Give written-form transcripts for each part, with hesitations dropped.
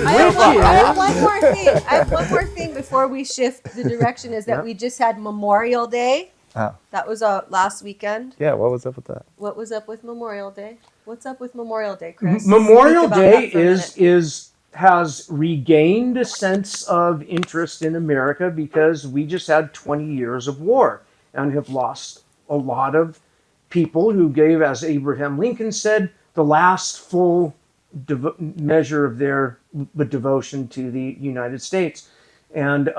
I have one more thing before we shift the direction is that we just had Memorial Day. Oh. That was last weekend. Yeah, what was up with that? What was up with Memorial Day? What's up with Memorial Day, Chris? Memorial Day has regained a sense of interest in America because we just had 20 years of war and have lost a lot of people who gave, as Abraham Lincoln said, the last full measure of their devotion to the United States. And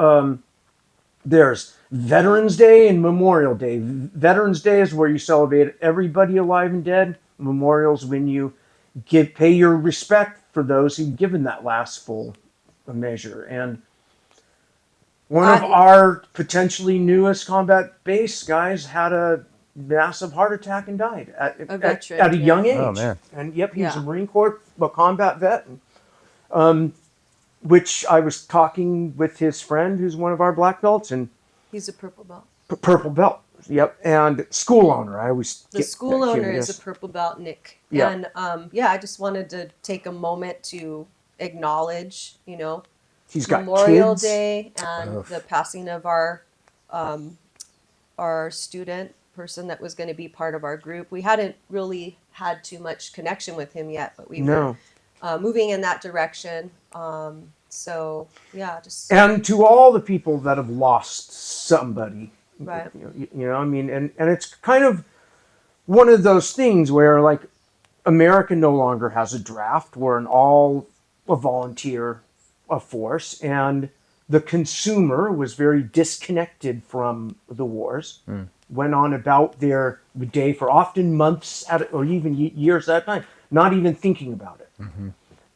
there's Veterans Day and Memorial Day. Veterans Day is where you celebrate everybody alive and dead. Memorial's when you pay your respect for those who've given that last full measure. And one of our potentially newest combat base guys had a massive heart attack and died at a young age. Oh, man. And he's a Marine Corps combat vet. Which I was talking with his friend who's one of our black belts, and he's a purple belt. Purple belt. Yep. And school owner. I always the school owner is a purple belt, Nick. Yeah. And I just wanted to take a moment to acknowledge, he's got Memorial kids. Day and the passing of our student person that was going to be part of our group. We hadn't really had too much connection with him yet, but we were moving in that direction. And to all the people that have lost somebody, right? And it's kind of one of those things where, like, America no longer has a draft. We're a volunteer force, and the consumer was very disconnected from the wars. Went on about their day for often months or even years at a time, not even thinking about it. Mm-hmm.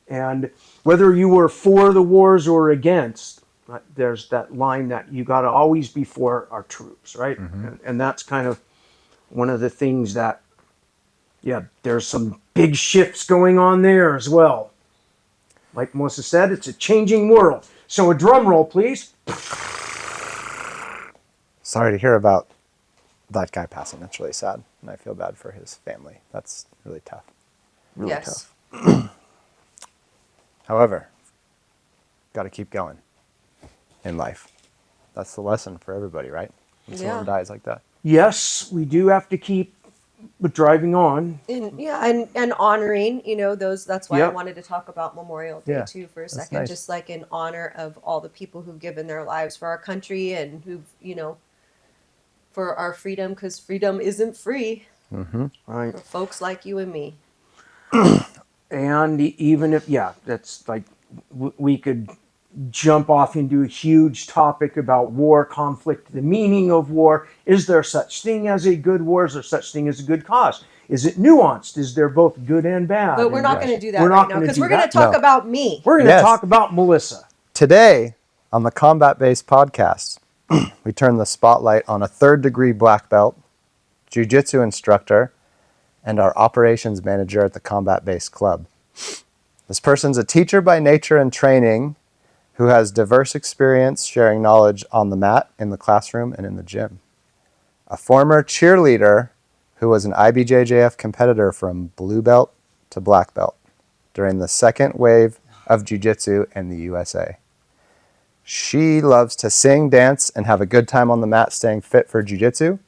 And whether you were for the wars or against, there's that line that you got to always be for our troops, right? Mm-hmm. And that's kind of one of the things that, there's some big shifts going on there as well. Like Melissa said, it's a changing world. So a drum roll, please. Sorry to hear about that guy passing. That's really sad, and I feel bad for his family. That's really tough. Really tough. However, got to keep going in life. That's the lesson for everybody, right? When someone dies like that. Yes, we do have to keep driving on. And honoring, those. That's why I wanted to talk about Memorial Day too for a second, nice. just like in honor of all the people who've given their lives for our country and who've, for our freedom, because freedom isn't free. Mm-hmm. Right. For folks like you and me. And even if, that's like, we could jump off into a huge topic about war, conflict, the meaning of war. Is there such thing as a good war? Is there such thing as a good cause? Is it nuanced? Is there both good and bad? But we're not going to do that right now, because we're going to talk about me. We're going to talk about Melissa. Today, on the Combat Based Podcast, we turn the spotlight on a third-degree black belt, jiu-jitsu instructor, and our operations manager at the Combat Based Club. This person's a teacher by nature and training who has diverse experience sharing knowledge on the mat, in the classroom, and in the gym. A former cheerleader who was an IBJJF competitor from blue belt to black belt during the second wave of jiu-jitsu in the USA. She loves to sing, dance, and have a good time on the mat staying fit for jiu-jitsu.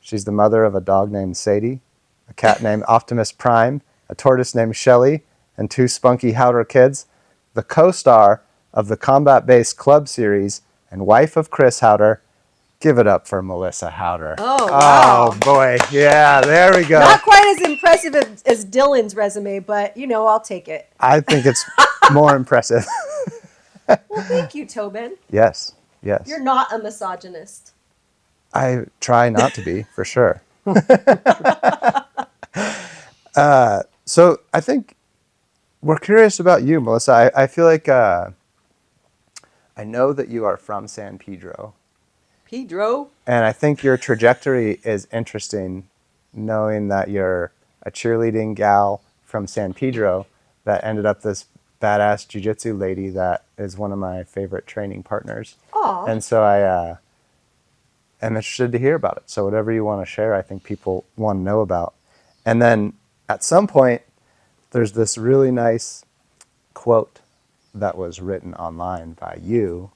She's the mother of a dog named Sadie, a cat named Optimus Prime, a tortoise named Shelly, and 2 spunky Haueter kids, the co-star of the Combat Based Club series, and wife of Chris Haueter. Give it up for Melissa Haueter. Oh, wow. Oh, boy. Yeah, there we go. Not quite as impressive as Dylan's resume, but, I'll take it. I think it's more impressive. Well, thank you, Tobin. Yes. You're not a misogynist. I try not to be, for sure. So I think we're curious about you, Melissa. I feel like I know that you are from San Pedro. Pedro? And I think your trajectory is interesting, knowing that you're a cheerleading gal from San Pedro that ended up this badass jiu-jitsu lady that is one of my favorite training partners. Aww. And so I am interested to hear about it. So whatever you want to share, I think people want to know about. And then at some point, there's this really nice quote that was written online by you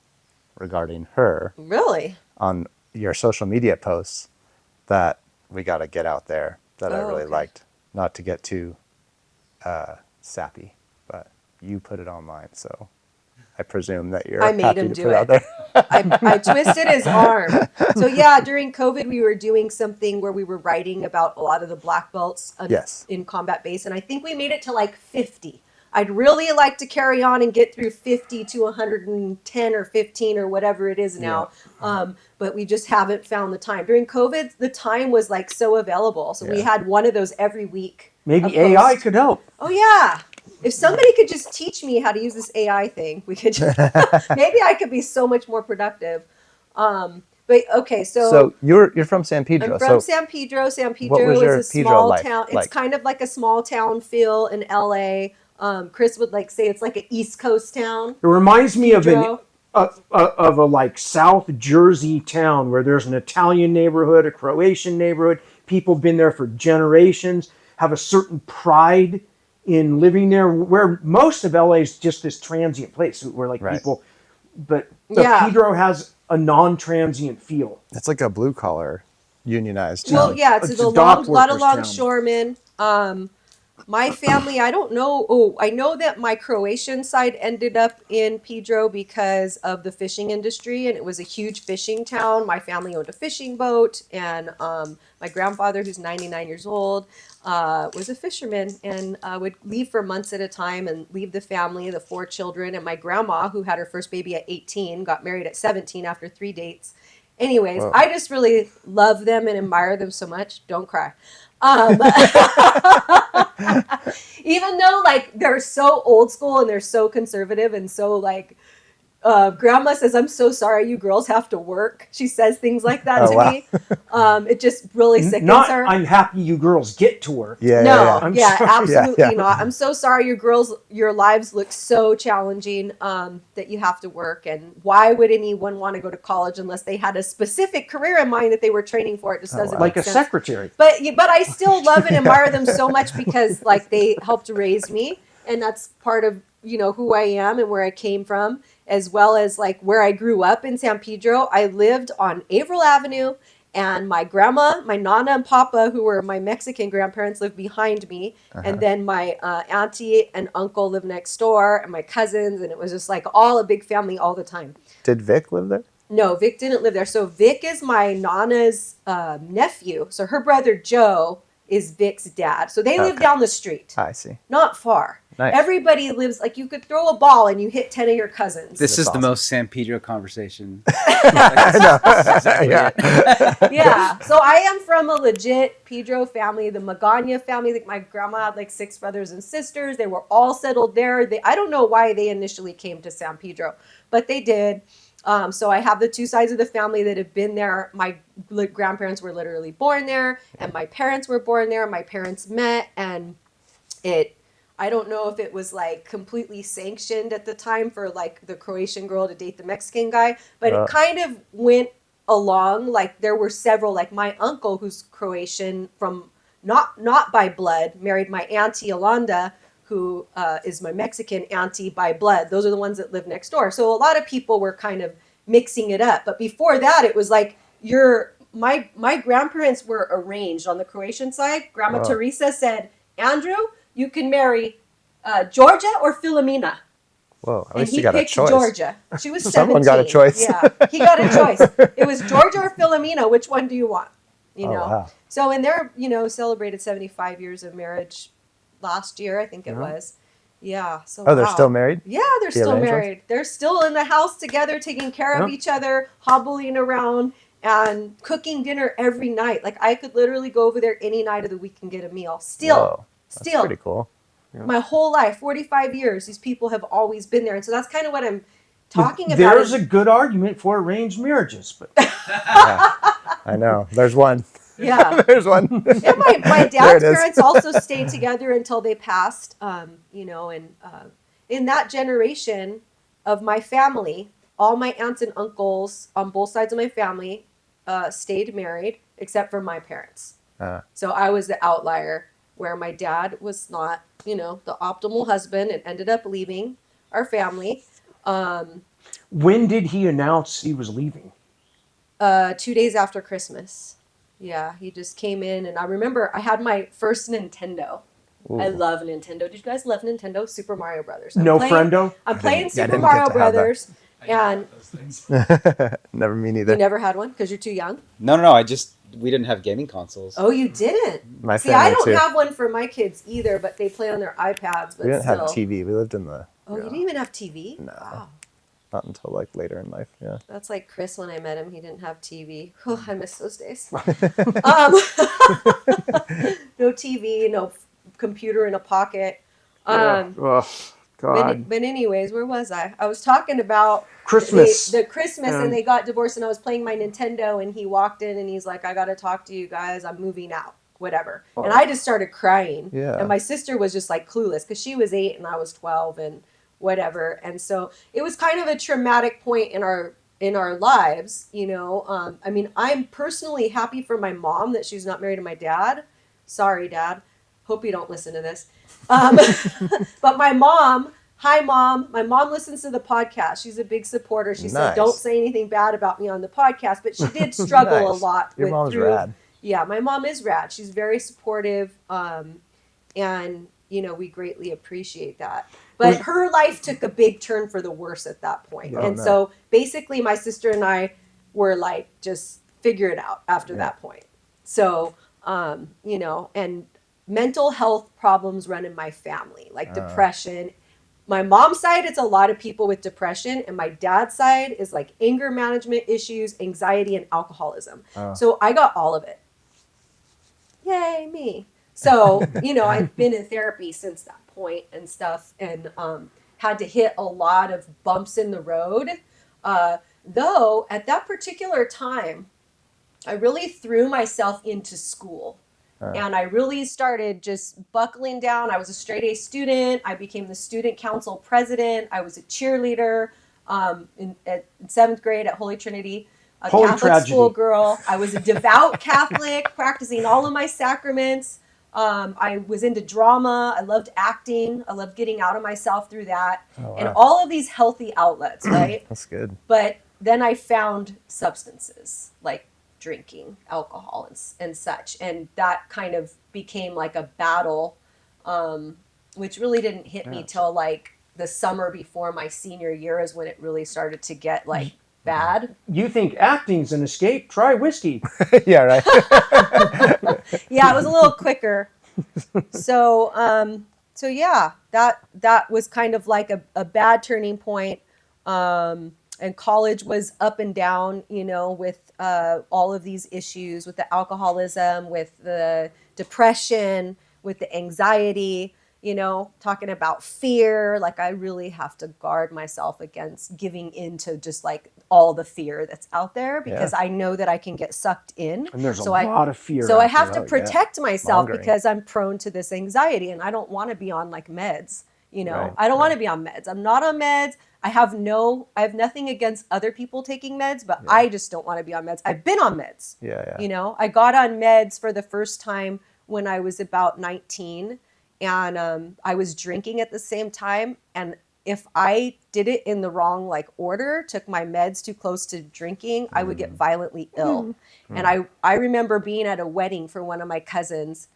regarding her Really? on your social media posts that we got to get out there that I Oh, really okay. liked. Not to get too sappy, but you put it online, so I presume that you're I made happy him to do put it out it. there. I twisted his arm. So yeah, during COVID, we were doing something where we were writing about a lot of the black belts Yes. in combat base, and I think we made it to like 50. I'd really like to carry on and get through 50 to 110 or 15 or whatever it is now. But we just haven't found the time. During COVID, the time was like so available. So we Yeah. had one of those every week. Maybe a AI post. could help. Oh yeah. If somebody could just teach me how to use this AI thing, we could just, maybe I could be so much more productive. But okay, So you're from San I'm Pedro. from So San Pedro. San what was Pedro is your a Pedro small life town. It's like? kind of like a small town feel in LA. Chris would like say it's like an East Coast town. It reminds me Pedro. of a like South Jersey town where there's an Italian neighborhood, a Croatian neighborhood. People have been there for generations, have a certain pride in living there. Where most of LA is just this transient place where like Right. people, but Yeah. Pedro has a non-transient feel. It's like a blue collar unionized Well, town. yeah, it's It's a a dock lot of workers town. longshoremen. My family, I don't know. Oh, I know that my Croatian side ended up in Pedro because of the fishing industry, and it was a huge fishing town. My family owned a fishing boat, and my grandfather, who's 99 years old, was a fisherman and would leave for months at a time and leave the family, the 4 children, and my grandma, who had her first baby at 18, got married at 17 after 3 dates. Anyways, Whoa. I just really love them and admire them so much. Don't cry. Um, even though like they're so old school and they're so conservative and so like grandma says, I'm so sorry you girls have to work. She says things like that Oh, to wow. me. It just really sickens Not, her. I'm happy you girls get to work. Yeah, No, I'm yeah, sorry. absolutely Yeah. not. I'm so sorry your lives look so challenging that you have to work. And why would anyone want to go to college unless they had a specific career in mind that they were training for? It just doesn't wow. Like make a sense. secretary. But I still love and admire them so much because like they helped raise me, and that's part of who I am and where I came from, as well as like where I grew up in San Pedro. I lived on Averill Avenue, and my grandma, my nana and papa, who were my Mexican grandparents, lived behind me, and then my auntie and uncle lived next door, and my cousins, and it was just like all a big family all the time. Did Vic live there? No, Vic didn't live there. So Vic is my nana's nephew. So her brother Joe is Vic's dad. So they live Okay. down the street, I see. not far. Nice. Everybody lives like you could throw a ball and you hit 10 of your cousins. This is awesome. the most San Pedro conversation. Yeah. Yeah. So I am from a legit Pedro family, the Magana family. Like my grandma had like 6 brothers and sisters. They were all settled there. I don't know why they initially came to San Pedro, but they did. So I have the 2 sides of the family that have been there. My grandparents were literally born there, and my parents were born there. My parents met, and I don't know if it was like completely sanctioned at the time for like the Croatian girl to date the Mexican guy, but it kind of went along. Like there were several, like my uncle, who's Croatian from not by blood, married my auntie Yolanda, who is my Mexican auntie by blood. Those are the ones that live next door. So a lot of people were kind of mixing it up. But before that, it was like my grandparents were arranged on the Croatian side. Grandma Wow. Teresa said, Andrew, you can marry Georgia or Philomena. Whoa, at And least he you got a picked choice. Georgia. She was 17. Someone got a choice. Yeah, he got a choice. It was Georgia or Philomena. Which one do you want? Oh, wow. So, and they're, celebrated 75 years of marriage last year, I think it was. Yeah. So, Oh, they're wow. still married? Yeah, they're The still arranged ones? married. They're still in the house together, taking care of each other, hobbling around, and cooking dinner every night. Like, I could literally go over there any night of the week and get a meal. Whoa, that's Still. pretty cool. My whole life, 45 years, these people have always been there. And so that's kind of what I'm talking about. There's a good argument for arranged marriages, but I know. There's one. Yeah. There's one. And my There dad's it is. parents also stayed together until they passed, and in that generation of my family, all my aunts and uncles on both sides of my family stayed married, except for my parents. So I was the outlier where my dad was not, the optimal husband and ended up leaving our family. When did he announce he was leaving? 2 days after Christmas. Yeah, he just came in, and I remember I had my first Nintendo. I Ooh. love Nintendo. Did you guys love Nintendo? Super Mario Brothers. No friendo? I'm playing I Super didn't Mario get to have that. Brothers, and Those things. Never me you neither. never had one because you're too young. No. We didn't have gaming consoles. Oh, you didn't. My See, I family don't too. have one for my kids either, but they play on their iPads. But We didn't have still. TV. We lived in the. Oh, you didn't even have TV? No. Wow. Not until like later in life. Yeah. That's like Chris when I met him. He didn't have TV. Oh, I miss those days. No TV, no computer in a pocket. Oh, God. But anyways, where was I? I was talking about Christmas. the Christmas, and they got divorced, and I was playing my Nintendo, and he walked in, and he's like, "I got to talk to you guys. I'm moving out." Whatever. Oh. And I just started crying. Yeah. And my sister was just like clueless because she was 8 and I was 12 and whatever. And so it was kind of a traumatic point in our lives, I mean, I'm personally happy for my mom that she's not married to my dad. Sorry, Dad. Hope you don't listen to this. But my mom, hi, Mom. My mom listens to the podcast. She's a big supporter. She said, Nice. "Don't say anything bad about me on the podcast." But she did struggle a Nice. lot. Your mom's rad. Yeah, my mom is rad. She's very supportive, and we greatly appreciate that. But her life took a big turn for the worse at that point. Oh, And no. so basically my sister and I were like, just figure it out after that point. So, and mental health problems run in my family, like depression. My mom's side, it's a lot of people with depression, and my dad's side is like anger management issues, anxiety, and alcoholism. So I got all of it. Yay, me. So, I've been in therapy since that point and stuff, and had to hit a lot of bumps in the road. Though, at that particular time, I really threw myself into school. And I really started just buckling down. I was a straight A student. I became the student council president. I was a cheerleader in 7th grade at Holy Trinity. A Holy Catholic tragedy. school girl. I was a devout Catholic, practicing all of my sacraments. I was into drama. I loved acting. I loved getting out of myself through that. Oh, wow. And all of these healthy outlets, right? That's good. But then I found substances like drinking, alcohol, and such. And that kind of became like a battle, which really didn't hit me till like the summer before my senior year is when it really started to get like bad. You think acting's an escape? Try whiskey. Yeah, right. Yeah, it was a little quicker. So yeah, that was kind of like a bad turning point. And college was up and down, with all of these issues, with the alcoholism, with the depression, with the anxiety, talking about fear. Like I really have to guard myself against giving into just like all the fear that's out there, because I know that I can get sucked in. And there's a lot of fear. So I out have there. to protect myself Mongering. because I'm prone to this anxiety, and I don't want to be on like meds. Right, I don't want to be on meds. I'm not on meds. I have nothing against other people taking meds, but I just don't want to be on meds. I've been on meds. Yeah. I got on meds for the first time when I was about 19, and I was drinking at the same time. And if I did it in the wrong like order, took my meds too close to drinking, I would get violently ill. And I remember being at a wedding for one of my cousins,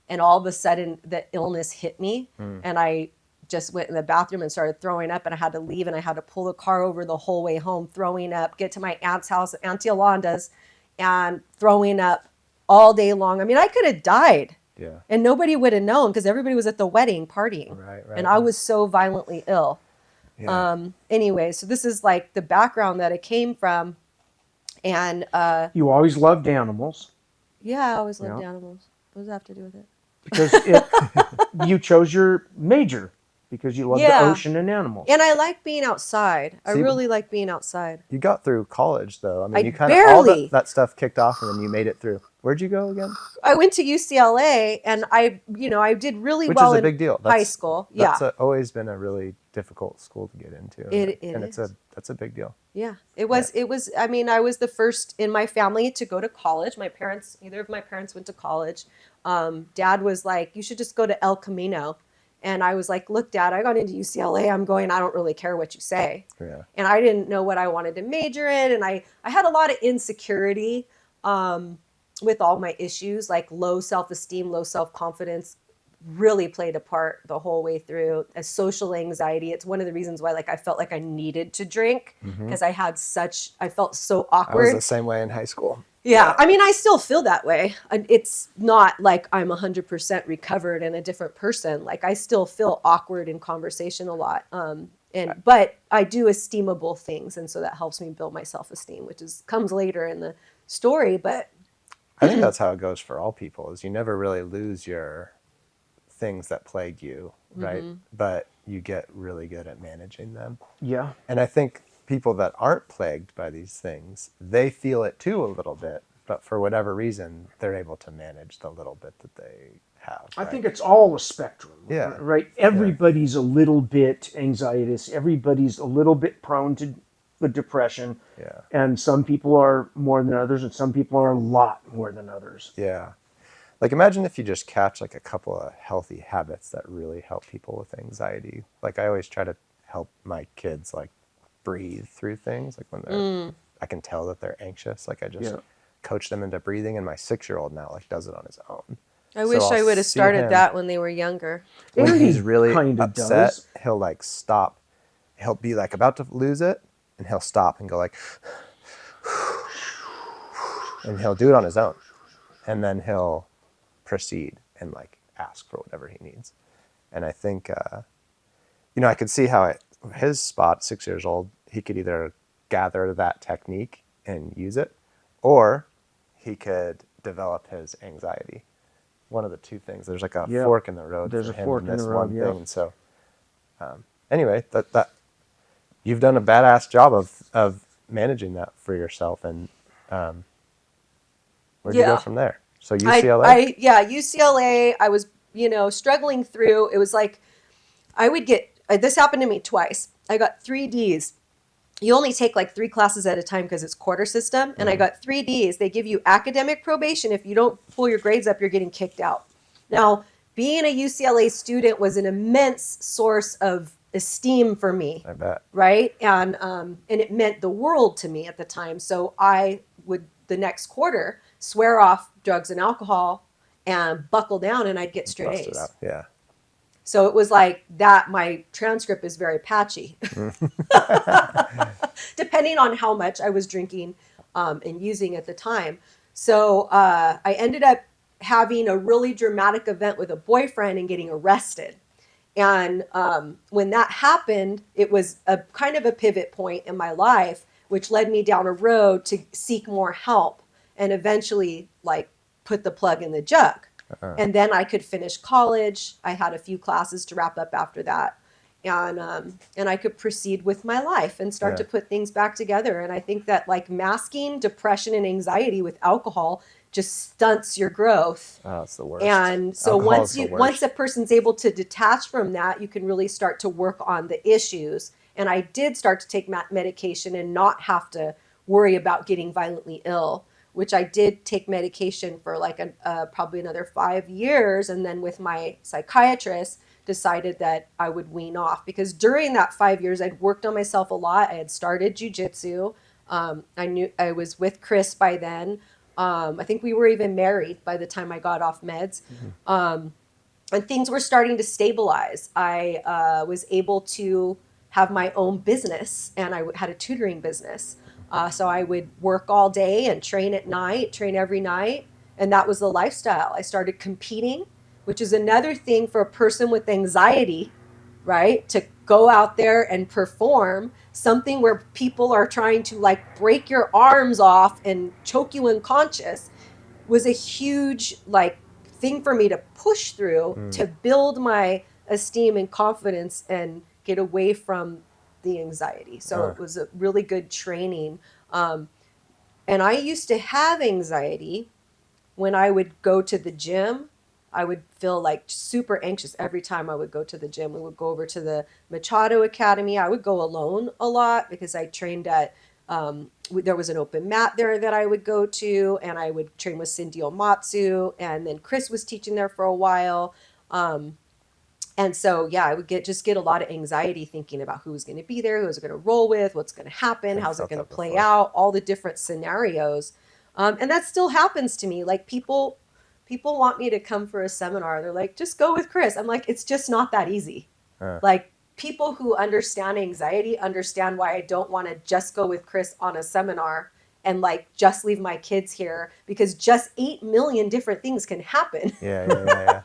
and all of a sudden the illness hit me, and I just went in the bathroom and started throwing up, and I had to leave, and I had to pull the car over the whole way home, throwing up, get to my aunt's house, Auntie Yolanda's, and throwing up all day long. I mean, I could have died. Yeah. And nobody would have known because everybody was at the wedding partying. Right. And I was so violently ill. Yeah. Anyway, so this is like the background that it came from. And You always loved animals yeah, I always loved animals. What does that have to do with it? because you chose your major because you love the ocean and animals. And I like being outside. I See, really like being outside. You got through college, though. I mean, I you kind of all barely- that stuff kicked off, and then you made it through. Where'd you go again? I went to UCLA, and I did really Which well is a in big deal. high school. Yeah. That's always been a really difficult school to get into. And that's a big deal. Yeah, it was. I mean, I was the first in my family to go to college. Neither of my parents went to college. Dad was like, you should just go to El Camino. And I was like, look, Dad, I got into UCLA. I'm going, I don't really care what you say. Yeah. And I didn't know what I wanted to major in. And I had a lot of insecurity with all my issues, like low self-esteem, low self-confidence really played a part the whole way through. A social anxiety. It's one of the reasons why like I felt like I needed to drink because I felt so I was awkward. the same way in high school. Yeah, I mean, I still feel that way. It's not like I'm 100% recovered and a different person. Like I still feel awkward in conversation a lot. But I do esteemable things, and so that helps me build my self-esteem, which comes later in the story. But I think that's how it goes for all people, is you never really lose your things that plague you, right? But you get really good at managing them. Yeah. And I think people that aren't plagued by these things, they feel it too a little bit, but for whatever reason, they're able to manage the little bit that they have. I right? think it's all a spectrum. Yeah. Right? Everybody's a little bit anxietous. Everybody's a little bit prone to the depression. Yeah. And some people are more than others, and some people are a lot more than others. Yeah. Like imagine if you just catch like a couple of healthy habits that really help people with anxiety. Like I always try to help my kids like breathe through things. Like when they're, I can tell that they're anxious. Like I just coach them into breathing, and my 6-year-old now like does it on his own. I wish I would have started that when they were younger. When he's Andy really kinda upset, does. he'll like stop. He'll be like about to lose it, and he'll stop and go like, and he'll do it on his own, and then he'll proceed and like ask for whatever he needs. And I think, I could see how his spot, 6 years old, he could either gather that technique and use it, or he could develop his anxiety. One of the two things. There's like a fork in the road. There's for a him fork in in this the road, one thing. And so, anyway, that you've done a badass job of managing that for yourself. And where'd you go from there? So UCLA. UCLA. I was struggling through. It was like I would get this happened to me twice. I got 3 Ds. You only take like 3 classes at a time because it's quarter system. And I got 3 Ds. They give you academic probation. If you don't pull your grades up, you're getting kicked out. Now, being a UCLA student was an immense source of esteem for me. I bet. Right? And it meant the world to me at the time. So I would, the next quarter, swear off drugs and alcohol and buckle down, and I'd get straight Bust it A's. out. Yeah. So it was like that. My transcript is very patchy, depending on how much I was drinking and using at the time. So I ended up having a really dramatic event with a boyfriend and getting arrested. And when that happened, it was a kind of a pivot point in my life, which led me down a road to seek more help and eventually like put the plug in the jug. And then I could finish college. I had a few classes to wrap up after that. And I could proceed with my life and start to put things back together. And I think that like masking depression and anxiety with alcohol just stunts your growth. Oh, it's the worst. And so once a person's able to detach from that, you can really start to work on the issues. And I did start to take medication and not have to worry about getting violently ill, which I did take medication for like probably another 5 years. And then with my psychiatrist, decided that I would wean off, because during that 5 years, I'd worked on myself a lot. I had started jiu-jitsu. I knew I was with Chris by then. I think we were even married by the time I got off meds. And things were starting to stabilize. I was able to have my own business, and I had a tutoring business. So I would work all day and train at night, train every night. And that was the lifestyle. I started competing, which is another thing for a person with anxiety, right? To go out there and perform something where people are trying to like break your arms off and choke you unconscious was a huge like thing for me to push through to build my esteem and confidence and get away from the anxiety. So it was a really good training. And I used to have anxiety when I would go to the gym. I would feel like super anxious every time I would go to the gym. We would go over to the Machado Academy. I would go alone a lot because I trained at There was an open mat there that I would go to, and I would train with Cindy Omatsu, and then Chris was teaching there for a while. And so, yeah, I would get a lot of anxiety thinking about who's going to be there, who's going to roll with, what's going to happen, I've how's it felt going to that play before. out, all the different scenarios. And that still happens to me. Like people want me to come for a seminar. They're like, just go with Chris. I'm like, it's just not that easy. Like people who understand anxiety understand why I don't want to just go with Chris on a seminar and like just leave my kids here, because just 8 million different things can happen. Yeah.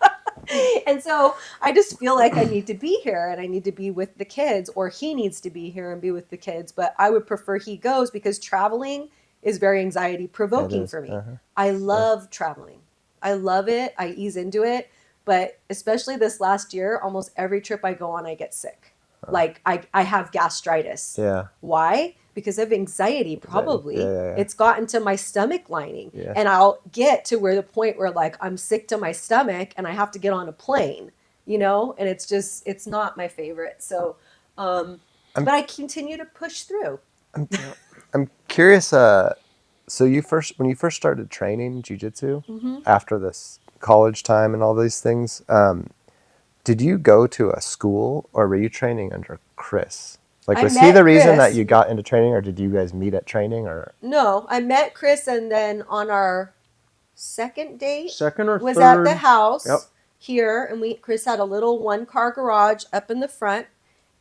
And so I just feel like I need to be here and I need to be with the kids, or he needs to be here and be with the kids. But I would prefer he goes, because traveling is very anxiety It provoking is. for me. I love traveling. I love it. I ease into it. But especially this last year, almost every trip I go on, I get sick. Like I have gastritis. Yeah. Why? Because of anxiety, probably. Yeah. It's gotten to my stomach lining. Yeah. And I'll get to where the point where like I'm sick to my stomach and I have to get on a plane, and it's not my favorite. So, but I continue to push through. I'm curious. So when you first started training jiu-jitsu after this college time and all these things, did you go to a school or were you training under Chris? Like, I was he met the reason that Chris. you got into training, or did you guys meet at training? Or No, I met Chris, and then on our second date Second or was at third. the house Yep. here, and Chris had a little 1-car garage up in the front,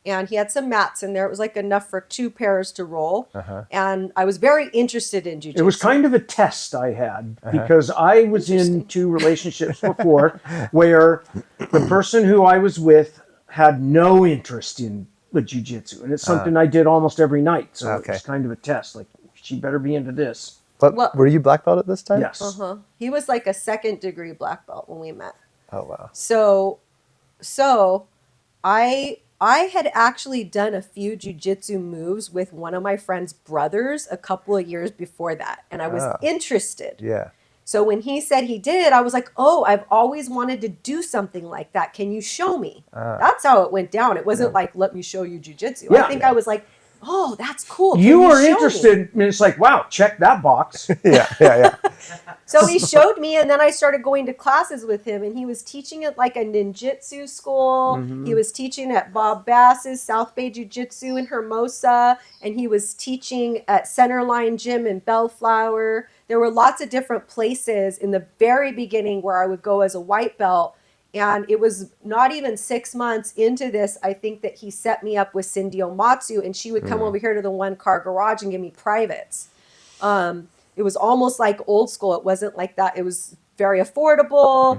and he had some mats in there. It was like enough for 2 pairs to roll. And I was very interested in jiu-jitsu. It was kind of a test I had, because I was in 2 relationships before where the person who I was with had no interest in the jiu-jitsu, and it's something I did almost every night. So it was kind of a test. Like, she better be into this. but Well- were you black belt at this time? Yes. He was like a 2nd-degree black belt when we met. Oh wow. So I had actually done a few jujitsu moves with one of my friend's brothers a couple of years before that, and I was interested. Yeah. So when he said he did, I was like, "Oh, I've always wanted to do something like that. Can you show me?" That's how it went down. It wasn't like, "Let me show you jujitsu." Yeah. I think I was like, "Oh, that's cool. You Can were show me?" interested, and it's like, wow, check that box. Yeah. So he showed me, and then I started going to classes with him, and he was teaching at like a ninjutsu school. He was teaching at Bob Bass's South Bay Jiu-Jitsu in Hermosa, and he was teaching at Centerline Gym in Bellflower. There were lots of different places in the very beginning where I would go as a white belt. And it was not even 6 months into this, I think, that he set me up with Cindy Omatsu, and she would come over here to the 1-car garage and give me privates. It was almost like old school. It wasn't like that. It was very affordable,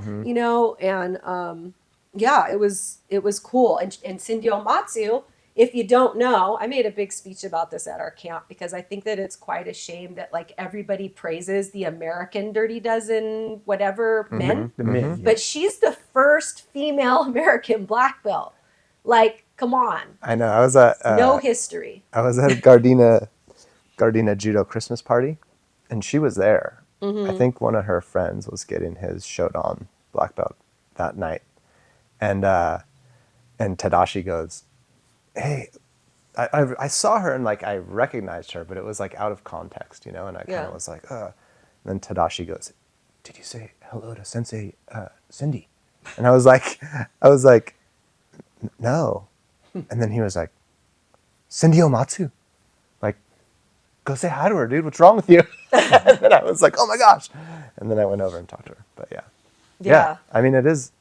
and yeah, it was cool. And Cindy Omatsu, if you don't know, I made a big speech about this at our camp, because I think that it's quite a shame that like everybody praises the American Dirty Dozen, whatever, men. The men. But she's the first female American black belt. Like, come on. I know. I was at No history. I was at a Gardena judo Christmas party, and she was there. I think one of her friends was getting his Shodan black belt that night, and Tadashi goes, "Hey." I saw her and like I recognized her, but it was like out of context, and I kind of was like, And then Tadashi goes, "Did you say hello to Sensei Cindy?" And I was like, "No." And then he was like, "Cindy Omatsu, like, go say hi to her, dude. What's wrong with you?" And then I was like, "Oh my gosh!" And then I went over and talked to her. But yeah. I mean, it is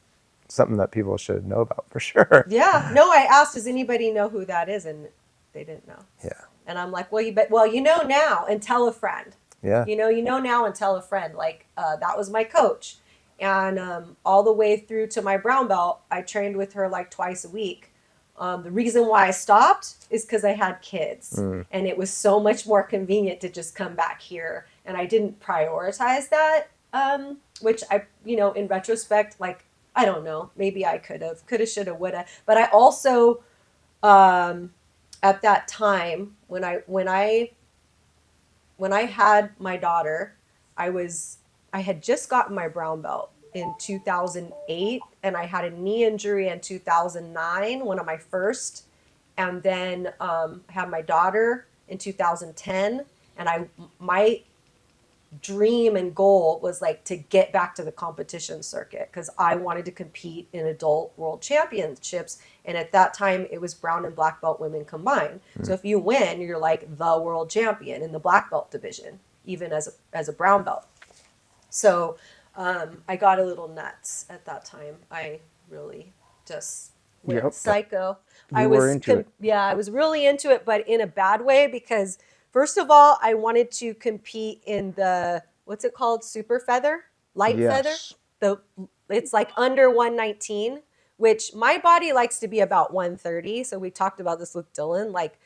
something that people should know about for sure. Yeah. No, I asked, does anybody know who that is? And they didn't know. Yeah. And I'm like, well, you know now, and tell a friend. Yeah. You know now, and tell a friend. Like, that was my coach. And all the way through to my brown belt, I trained with her like twice a week. The reason why I stopped is because I had kids. And it was so much more convenient to just come back here. And I didn't prioritize that, which I, in retrospect, like, I don't know, maybe I coulda, shoulda, woulda. But I also, at that time, when I had my daughter, I had just gotten my brown belt in 2008, and I had a knee injury in 2009, one of my first, and then had my daughter in 2010, and my dream and goal was like to get back to the competition circuit because I wanted to compete in adult world championships. And at that time, it was brown and black belt women combined. So if you win, you're like the world champion in the black belt division, even as a brown belt. So I got a little nuts at that time. I really just went psycho. You were into it. Yeah, I was really into it, but in a bad way because first of all, I wanted to compete in the what's it called, super feather, light feather. It's like under 119, which my body likes to be about 130. So we talked about this with Dylan, like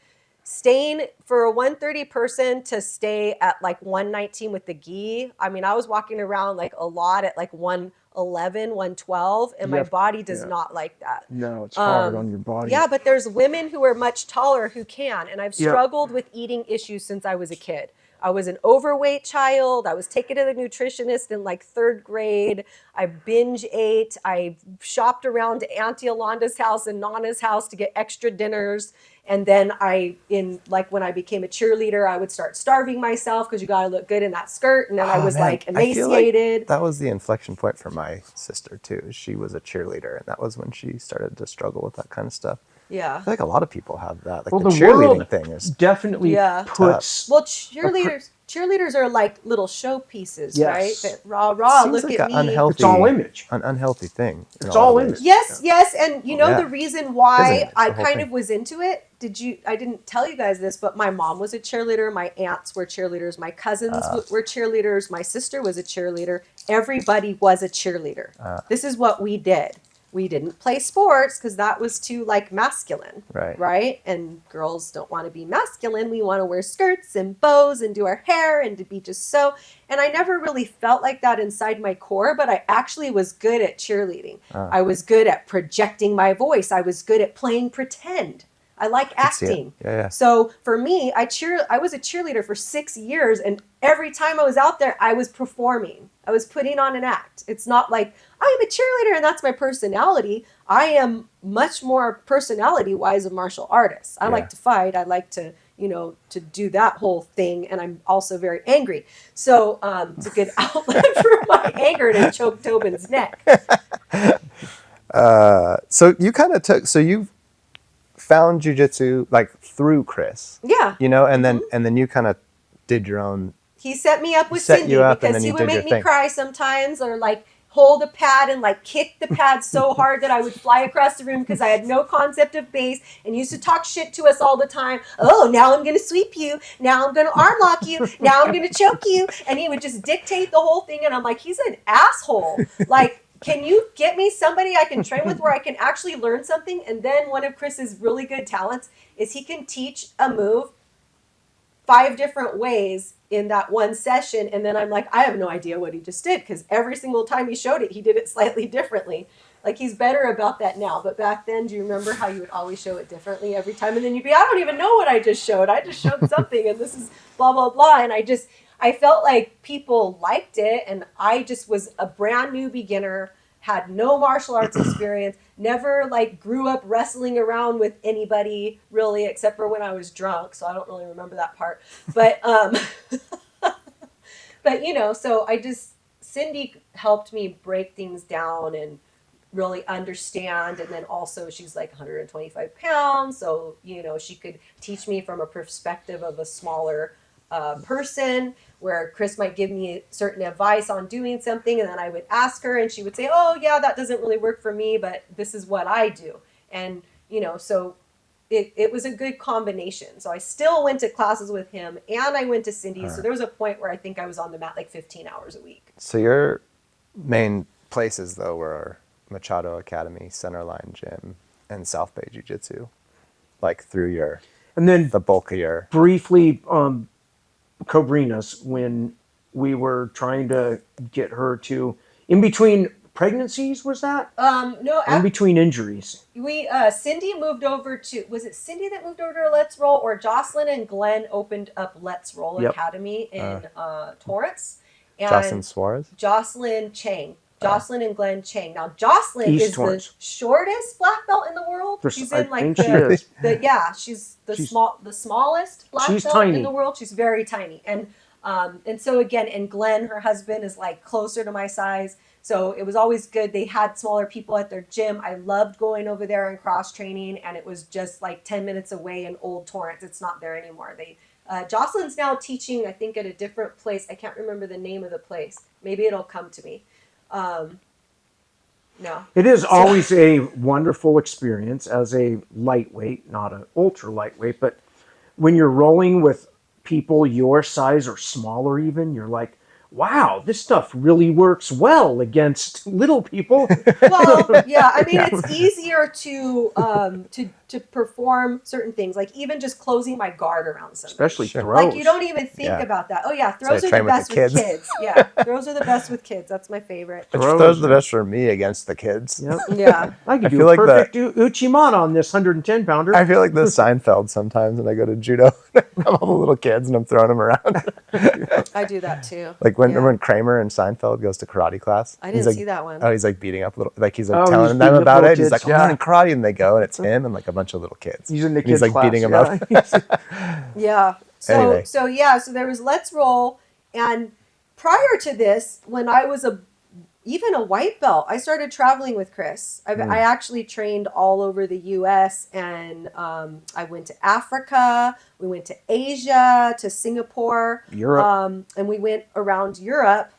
staying for a 130 person to stay at like 119 with the gi. I mean, I was walking around like a lot at like 111, 112, and my body does not like that. No, it's hard on your body. Yeah, but there's women who are much taller who can, and I've struggled with eating issues since I was a kid. I was an overweight child. I was taken to the nutritionist in like 3rd grade. I binge ate. I shopped around to Auntie Yolanda's house and Nana's house to get extra dinners. And then when I became a cheerleader, I would start starving myself because you got to look good in that skirt. And then I was like emaciated. That was the inflection point for my sister too. She was a cheerleader, and that was when she started to struggle with that kind of stuff. Yeah. I feel like a lot of people have that. Like well, the cheerleading thing is definitely puts. Well, cheerleaders are like little showpieces, right? That rah, seems look like at an me. unhealthy, It's all image. An unhealthy thing. It's all image. Yes, and you know the reason why I kind of was into it? I didn't tell you guys this, but my mom was a cheerleader, my aunts were cheerleaders, my cousins were cheerleaders, my sister was a cheerleader. Everybody was a cheerleader. This is what we did. We didn't play sports because that was too like masculine, right? And girls don't want to be masculine. We want to wear skirts and bows and do our hair and to be just so. And I never really felt like that inside my core, but I actually was good at cheerleading. I was good at projecting my voice. I was good at playing pretend. I like acting. So for me, I was a cheerleader for 6 years, and every time I was out there, I was performing. I was putting on an act. It's not like I am a cheerleader and that's my personality. I am much more personality-wise a martial artist. I like to fight. I like to, to do that whole thing, and I'm also very angry. So it's a good outlet for my anger to choke Tobin's neck. So you kind of you found jiu-jitsu like through Chris. Yeah. And then you kind of did your own. He set me up with Cindy because he would make me cry sometimes, or like hold a pad and like kick the pad so hard that I would fly across the room because I had no concept of base, and used to talk shit to us all the time. Oh, now I'm going to sweep you. Now I'm going to arm lock you. Now I'm going to choke you. And he would just dictate the whole thing. And I'm like, he's an asshole. Like, can you get me somebody I can train with where I can actually learn something? And then one of Chris's really good talents is he can teach a move 5 different ways in that one session. And then I'm like, I have no idea what he just did, because every single time he showed it, he did it slightly differently. Like, he's better about that now. But back then, do you remember how you would always show it differently every time? And then you'd be, I don't even know what I just showed. I just showed something, and this is blah, blah, blah. And I felt like people liked it, and I just was a brand new beginner, had no martial arts experience, never like grew up wrestling around with anybody really, except for when I was drunk. So I don't really remember that part. But, but so Cindy helped me break things down and really understand. And then also she's like 125 pounds. So, she could teach me from a perspective of a smaller person, where Chris might give me certain advice on doing something, and then I would ask her, and she would say, oh yeah, that doesn't really work for me, but this is what I do. And so it was a good combination. So I still went to classes with him, and I went to Cindy's. So there was a point where I think I was on the mat like 15 hours a week. So your main places though were Machado Academy, Centerline Gym, and South Bay Jiu-Jitsu, like through the bulk of your briefly Cobrina's, when we were trying to get her to, in between pregnancies, was that? No. In between injuries. Cindy moved over to, was it Cindy that moved over to Let's Roll, or Jocelyn and Glenn opened up Let's Roll Academy in Torrance? And Jocelyn Suarez? Jocelyn Chang. Jocelyn and Glenn Chang. Now, Jocelyn East is Torrance. the shortest black belt in the world. She's I in like think she is. she's the She's- smallest black she's belt tiny. in the world. She's very tiny. And so again, and Glenn, her husband, is like closer to my size. So it was always good. They had smaller people at their gym. I loved going over there and cross training, and it was just like 10 minutes away in Old Torrance. It's not there anymore. Jocelyn's now teaching, I think, at a different place. I can't remember the name of the place. Maybe it'll come to me. No. It is always a wonderful experience as a lightweight, not an ultra lightweight, but when you're rolling with people your size or smaller even, you're like, wow, this stuff really works well against little people. Well, yeah, I mean, it's easier to perform certain things, like even just closing my guard around something. Especially Sure. throws. Like you don't even think Yeah. about that. Oh yeah, So throws I are train the with best the with kids. kids. Yeah, throws are the best with kids. That's my favorite. Those are the best for me against the kids. Yep. Yeah. I could I do feel a like perfect Uchimata on this 110 pounder. I feel like the Seinfeld sometimes when I go to judo. I'm all the little kids and I'm throwing them around. I do that too. Like when Kramer and Seinfeld goes to karate class. I didn't he's like, see that one. Oh, he's like beating up little, like he's like Oh, telling he's them beating up about little it. He's kids, like, I'm learning karate, and they go, and it's him and like a bunch of little kids. He's in the And he's kids' like class. beating them up. Yeah. So Anyway. so there was Let's Roll, and prior to this, when I was even a white belt, I started traveling with Chris. I actually trained all over the U.S. and I went to Africa. We went to Asia, to Singapore, Europe. and we went around Europe.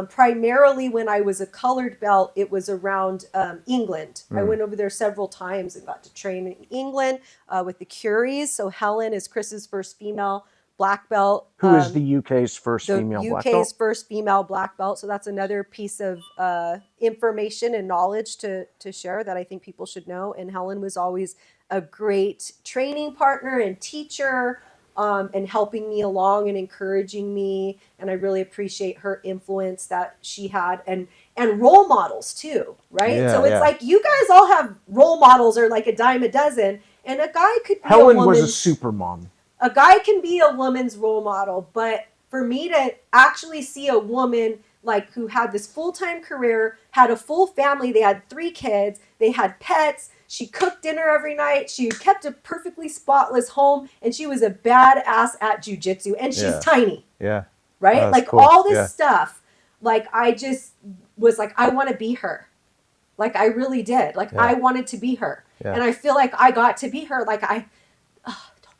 Primarily, when I was a colored belt, it was around England. I went over there several times and got to train in England with the Curries. So Helen is Chris's first female black belt. Who is the UK's first The female black UK's belt? first female black belt. So that's another piece of information and knowledge to share that I think people should know. And Helen was always a great training partner and teacher, and helping me along and encouraging me. And I really appreciate her influence that she had, and role models too, right? Yeah, so it's yeah. like you guys all have role models, or like a dime a dozen, and a guy could be Helen a was a woman's super mom. a guy can be a woman's role model, but for me to actually see a woman like who had this full-time career, had a full family, they had 3 kids, they had pets, she cooked dinner every night, she kept a perfectly spotless home, and she was a badass at jiu-jitsu, and she's tiny, Yeah. right? Oh, that's like cool. all this Yeah. stuff, like I just was like, I want to be her. Like I really did. Like I wanted to be her. Yeah. And I feel like I got to be her. Like don't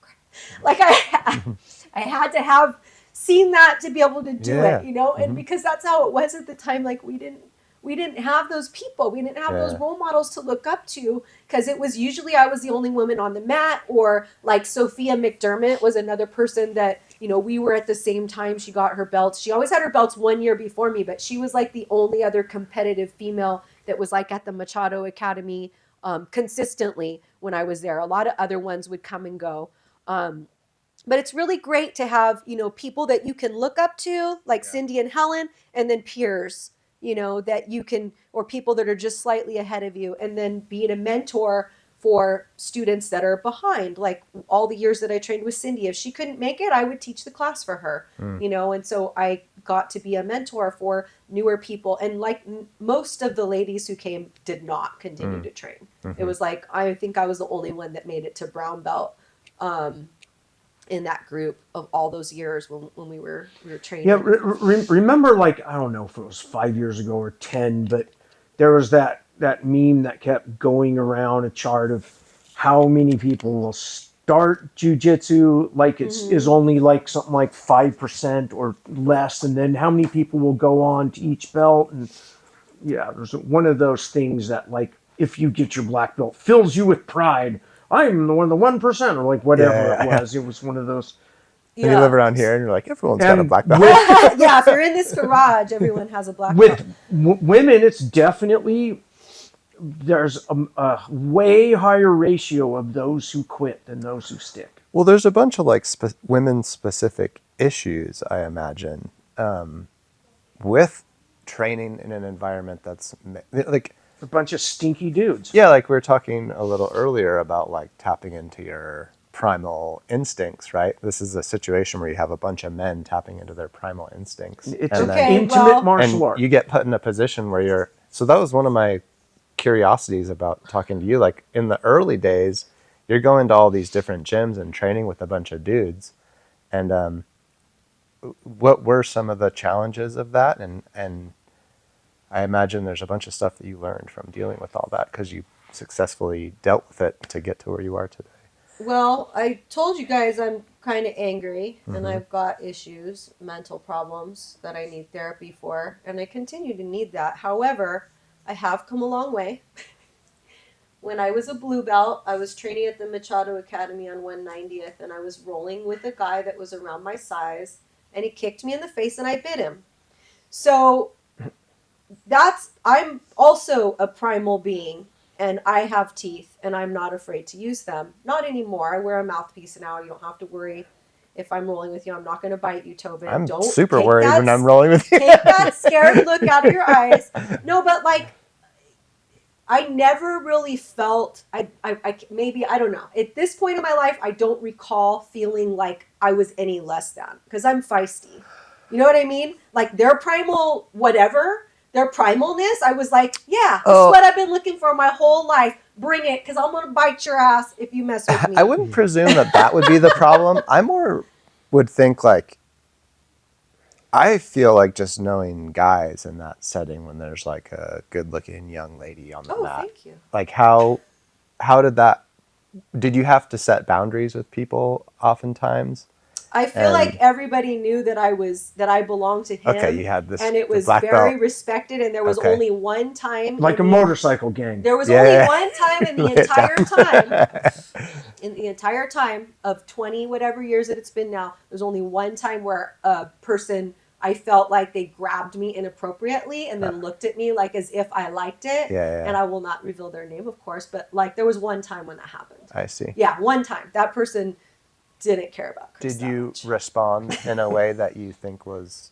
cry. Like I had to have seen that to be able to do it, you know? And because that's how it was at the time. Like we didn't have those people. We didn't have those role models to look up to, because it was usually I was the only woman on the mat, or like Sophia McDermott was another person that, you know, we were at the same time she got her belts. She always had her belts 1 year before me, but she was like the only other competitive female that was like at the Machado Academy consistently when I was there. A lot of other ones would come and go. But it's really great to have, you know, people that you can look up to, like Cindy and Helen, and then peers, you know, that you can, or people that are just slightly ahead of you, and then being a mentor for students that are behind. Like all the years that I trained with Cindy, if she couldn't make it, I would teach the class for her, you know, and so I got to be a mentor for newer people. And like most of the ladies who came did not continue to train. It was like, I think I was the only one that made it to brown belt. In that group of all those years when we were training. Yeah, remember, like, I don't know if it was 5 years ago or 10, but there was that meme that kept going around, a chart of how many people will start jiu-jitsu like is only like something like 5% or less, and then how many people will go on to each belt. And yeah, there's one of those things that, like, if you get your black belt, fills you with pride. I'm one of the 1%, or like whatever it was. It was one of those. And you live around here, and you're like, everyone's got a And black belt. Yeah, if you're in this garage, everyone has a black With belt. women, it's definitely, there's a way higher ratio of those who quit than those who stick. Well, there's a bunch of like women-specific issues, I imagine, with training in an environment that's like A bunch of stinky dudes. yeah, like we were talking a little earlier about like tapping into your primal instincts, right? This is a situation where you have a bunch of men tapping into their primal instincts. It's and an Okay, intimate well- martial and art. you get put in a position where you're, so that was one of my curiosities about talking to you. Like in the early days, you're going to all these different gyms and training with a bunch of dudes. And what were some of the challenges of that? And I imagine there's a bunch of stuff that you learned from dealing with all that because you successfully dealt with it to get to where you are today. Well, I told you guys I'm kind of angry and I've got issues, mental problems that I need therapy for, and I continue to need that. However, I have come a long way. When I was a blue belt, I was training at the Machado Academy on 190th, and I was rolling with a guy that was around my size, and he kicked me in the face and I bit him. So I'm also a primal being, and I have teeth, and I'm not afraid to use them. Not anymore. I wear a mouthpiece now. You don't have to worry if I'm rolling with you. I'm not going to bite you, Tobin. I'm Don't super take worried that when I'm rolling with you. Take that scared look out of your eyes. No, but like, I never really felt, maybe, I don't know. At this point in my life, I don't recall feeling like I was any less than, because I'm feisty. You know what I mean? Like their primal whatever, their primalness, I was like, yeah, this is what I've been looking for my whole life. Bring it, because I'm going to bite your ass if you mess with me. I wouldn't presume that would be the problem. I more would think like, I feel like just knowing guys in that setting when there's like a good-looking young lady on the mat. Thank you. Like did you have to set boundaries with people oftentimes? I feel like everybody knew that I belonged to him. Okay, you had this, and it was black very belt. respected. And there was Okay. only one time, Like a motorcycle gang. There was Yeah, only yeah. one time in the Lay it entire down. time, in the entire time of 20 whatever years that it's been now. There's only one time where a person, I felt like they grabbed me inappropriately and then looked at me like as if I liked it. Yeah. And I will not reveal their name, of course, but like there was one time when that happened. I see. Yeah, one time. That person didn't care about Chris. Did you respond in a way that you think was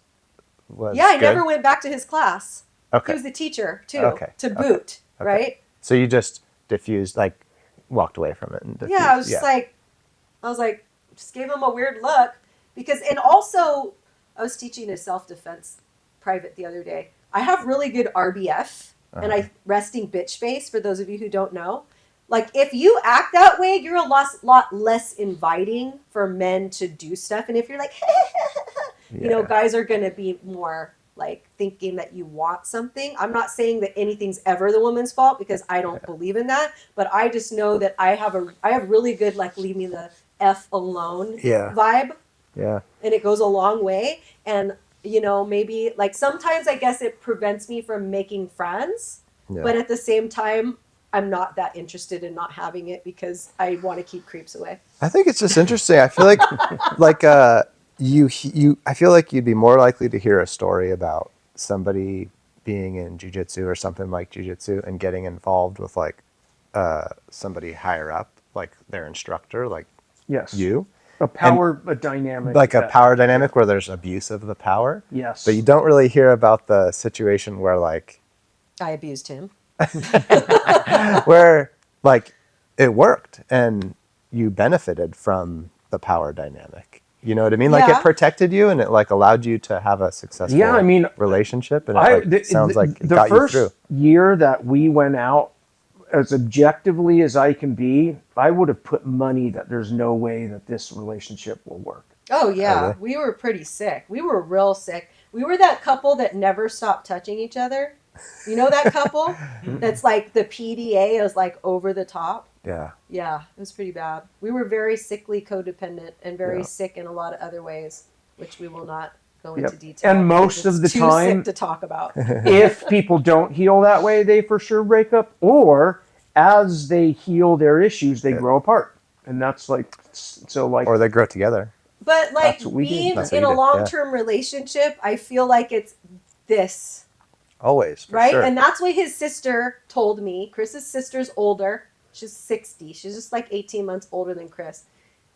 Yeah, I good? never went back to his class. Okay. He was the teacher too. Okay. To boot, Okay. right? So you just diffused, like walked away from it and diffused. Yeah, I was just just gave him a weird look because, and also I was teaching a self-defense private the other day. I have really good RBF and resting bitch face for those of you who don't know. Like if you act that way, you're a lot less inviting for men to do stuff. And if you're like, guys are going to be more like thinking that you want something. I'm not saying that anything's ever the woman's fault because I don't believe in that, but I just know that I have really good like leave me the F alone vibe. Yeah. And it goes a long way. And maybe like sometimes I guess it prevents me from making friends, but at the same time I'm not that interested in not having it because I want to keep creeps away. I think it's just interesting. I feel like I feel like you'd be more likely to hear a story about somebody being in jiu-jitsu or something like jiu-jitsu and getting involved with like somebody higher up, like their instructor, like you. A dynamic. Like a power dynamic where there's abuse of the power. Yes. But you don't really hear about the situation where like I abused him. where like it worked and you benefited from the power dynamic. You know what I mean? Like it protected you and it like allowed you to have a successful relationship. And it sounds like it got you through. The first year that we went out, as objectively as I can be, I would have put money that there's no way that this relationship will work. Oh yeah, we were pretty sick. We were real sick. We were that couple that never stopped touching each other. You know that couple? That's like the PDA is like over the top. Yeah. Yeah, it was pretty bad. We were very sickly codependent and very sick in a lot of other ways, which we will not go into detail. And most of the time, sick to talk about. If people don't heal that way, they for sure break up. Or as they heal their issues, they grow apart. And that's like, or they grow together. But like being in a long-term relationship, I feel like it's this. Always, for right? sure. And that's what his sister told me. Chris's sister's older. She's 60. She's just like 18 months older than Chris.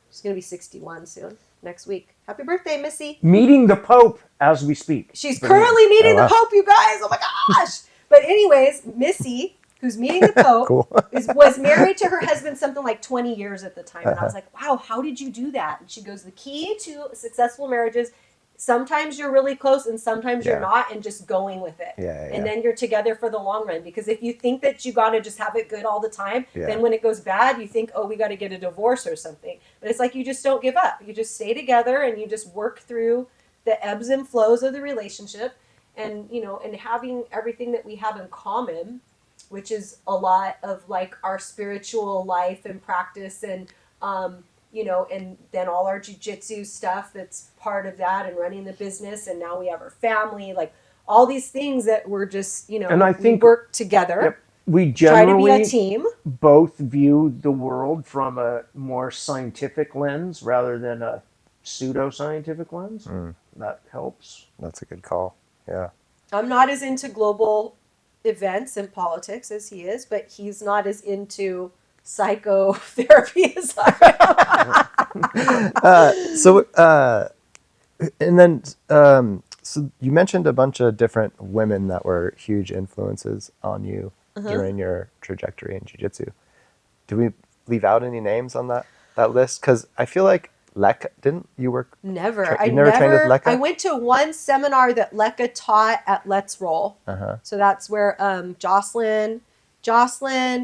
She's going to be 61 soon, next week. Happy birthday, Missy. Meeting the Pope as we speak. She's currently meeting the Pope, you guys. Oh my gosh. But anyways, Missy who's meeting the Pope, Cool. was married to her husband something like 20 years at the time. And I was like, wow, how did you do that? And she goes, the key to successful marriages, sometimes you're really close and sometimes you're not, and just going with it. And then you're together for the long run. Because if you think that you got to just have it good all the time, then when it goes bad, you think, oh, we got to get a divorce or something. But it's like you just don't give up. You just stay together and you just work through the ebbs and flows of the relationship. And, you know, and having everything that we have in common, which is a lot of like our spiritual life and practice and, you know, and then all our jiu-jitsu stuff that's part of that, and running the business. And now we have our family, like all these things that we're just, you know, And I think we work together. We Try to be generally a team. both view the world from a more scientific lens rather than a pseudo-scientific lens. That helps. That's a good call. Yeah. I'm not as into global events and politics as he is, but he's not as into psychotherapy as I am. And then, so you mentioned a bunch of different women that were huge influences on you during your trajectory in jiu-jitsu. Do we leave out any names on that list? Because I feel like Leka, didn't you work? Never. You never trained with Leka? I went to one seminar that Leka taught at Let's Roll. So that's where Jocelyn,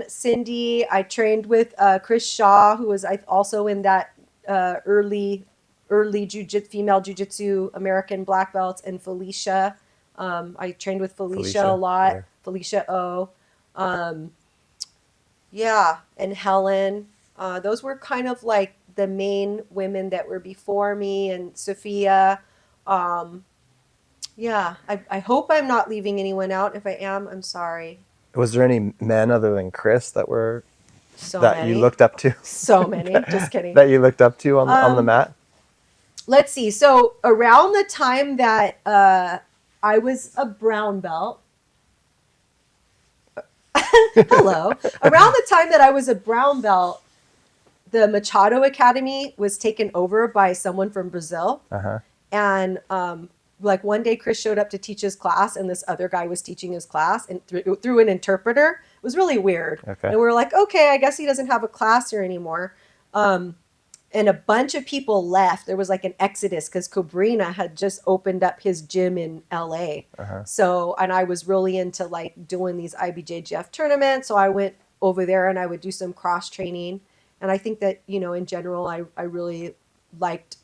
Cindy. I trained with Chris Shaw, who was also in that early female jiu-jitsu American black belts, and Felicia. I trained with Felicia a lot. Yeah. Felicia Oh. And Helen. Those were kind of like the main women that were before me, and Sophia. I hope I'm not leaving anyone out. If I am, I'm sorry. Was there any men other than Chris that were Many. you looked up to? So many. Just kidding. That you looked up to on the mat? Let's see. So around the time that I was a brown belt. Hello. Around the time that I was a brown belt, the Machado Academy was taken over by someone from Brazil. And like one day Chris showed up to teach his class, and this other guy was teaching his class, and through an interpreter. It was really weird. Okay. And we were like, okay, I guess he doesn't have a class here anymore. And a bunch of people left. There was like an exodus because Cobrina had just opened up his gym in LA. So, and I was really into like doing these IBJJF tournaments. So I went over there and I would do some cross training. And I think that, you know, in general, I really liked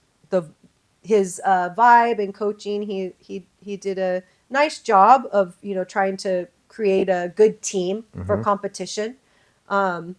his vibe and coaching. He did a nice job of, you know, trying to create a good team for competition. So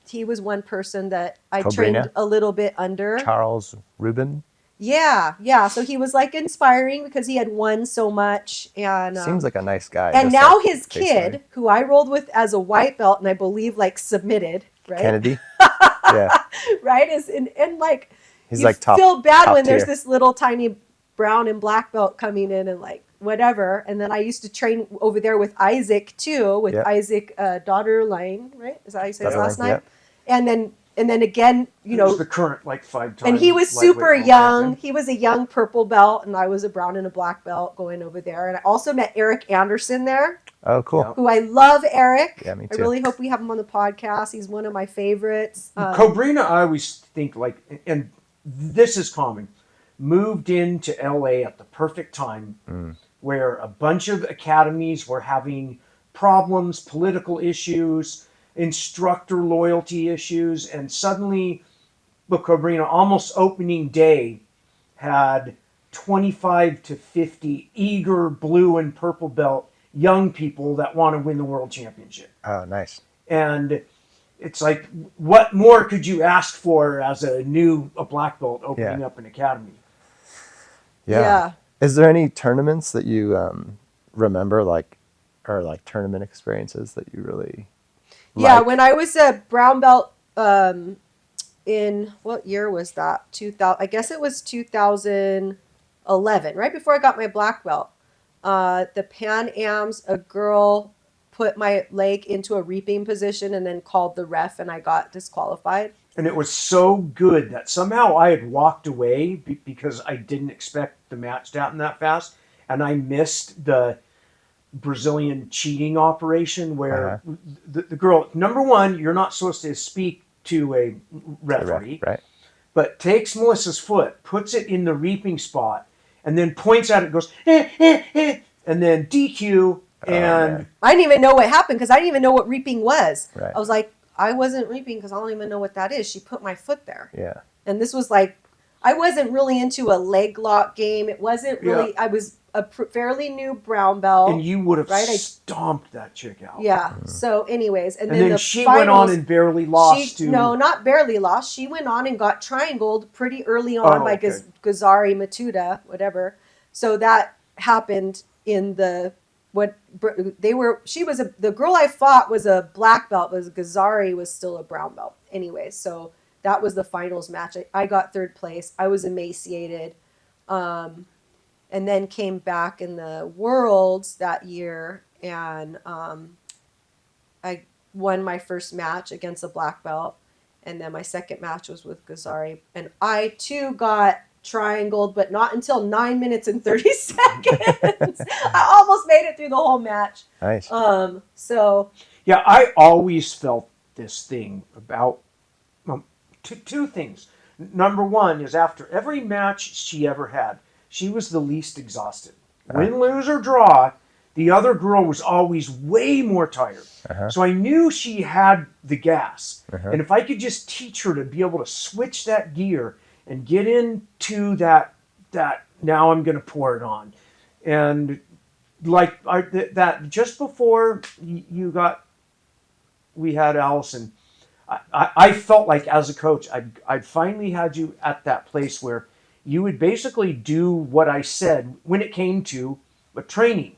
he was one person that I trained a little bit under. Charles Rubin. Yeah. So he was like inspiring because he had won so much, and seems like a nice guy. And now like his kid, who I rolled with as a white belt, and I believe like submitted, right? Kennedy. Yeah. Right. And like he's like top. Feel bad top when tier. there's this little tiny brown and black belt coming in and like whatever. And then I used to train over there with Isaac too, with Isaac Daughterline, right? Is that how you say his last name? Yep. And then again, you know, the current like 5-time. And he was super young. Champion. He was a young purple belt, and I was a brown and a black belt going over there. And I also met Eric Anderson there. Oh, cool. Who I love, Eric. Yeah, me too. I really hope we have him on the podcast. He's one of my favorites. Cobrina, I always think like, and this is common, moved into LA at the perfect time where a bunch of academies were having problems, political issues, instructor loyalty issues, and suddenly Cobrina, almost opening day, had 25 to 50 eager blue and purple belt young people that want to win the world championship. Oh, nice. And it's like, what more could you ask for as a black belt opening up an academy? Yeah. Is there any tournaments that you remember, or tournament experiences that you really Yeah, when I was a brown belt, in what year was that? 2000. I guess it was 2011, right before I got my black belt. The Pan Ams, a girl put my leg into a reaping position and then called the ref, and I got disqualified. And it was so good that somehow I had walked away because I didn't expect the match to happen that fast, and I missed the Brazilian cheating operation where Uh-huh. the girl, number one, you're not supposed to speak to a referee, Right. but takes Melissa's foot, puts it in the reaping spot, and then points at it and goes, eh, eh, eh, and then DQ. Oh And man. I didn't even know what happened because I didn't even know what reaping was. Right. I was like, I wasn't reaping because I don't even know what that is. She put my foot there. Yeah. And this was like, I wasn't really into a leg lock game. It wasn't really, I was a fairly new brown belt. And you would have right? stomped that chick out. Yeah. So, anyways, and then the she finals, went on and barely lost to. No, not barely lost. She went on and got triangled pretty early on by Gazari Matuda, whatever. So that happened in the the girl I fought was a black belt, but Gazari was still a brown belt. Anyways, so that was the finals match. I got third place. I was emaciated. And then came back in the Worlds that year, and I won my first match against a black belt, and then my second match was with Gazari, and I too got triangled, but not until 9 minutes and 30 seconds. I almost made it through the whole match. Nice. So yeah, I always felt this thing about two things. Number one is after every match she ever had, she was the least exhausted. Win, lose, or draw, the other girl was always way more tired. So I knew she had the gas. And if I could just teach her to be able to switch that gear and get into that now I'm going to pour it on. And like that just before we had Allison, I felt like as a coach, I'd finally had you at that place where you would basically do what I said when it came to a training.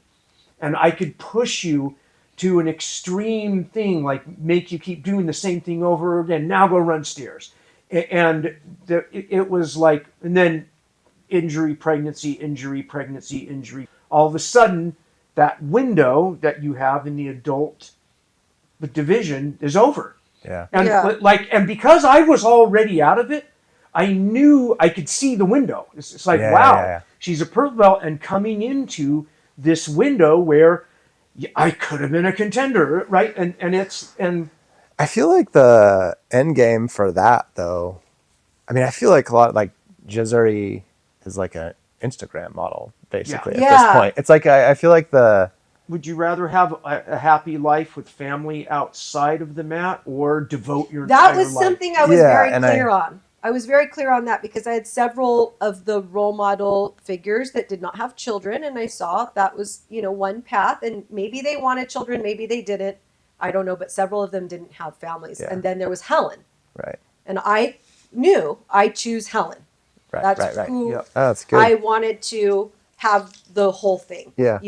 And I could push you to an extreme thing, like make you keep doing the same thing over again. Now go run stairs. And it was like, and then injury, pregnancy, injury. All of a sudden, that window that you have in the adult division is over. Yeah. And and because I was already out of it, I knew I could see the window. It's like, wow, she's a purple belt and coming into this window where I could have been a contender, right? And I feel like the end game for that, though, I mean, I feel like a lot like Jizuri is like an Instagram model, basically, at this point. It's like, I feel like would you rather have a happy life with family outside of the mat or devote your entire life? That was something I was very clear on. I was very clear on that because I had several of the role model figures that did not have children, and I saw that was, one path, and maybe they wanted children, maybe they didn't. I don't know, but several of them didn't have families. And then there was Helen. Right. And I knew I choose Helen. Right. That's who Oh, that's good. I wanted to have the whole thing. Yeah.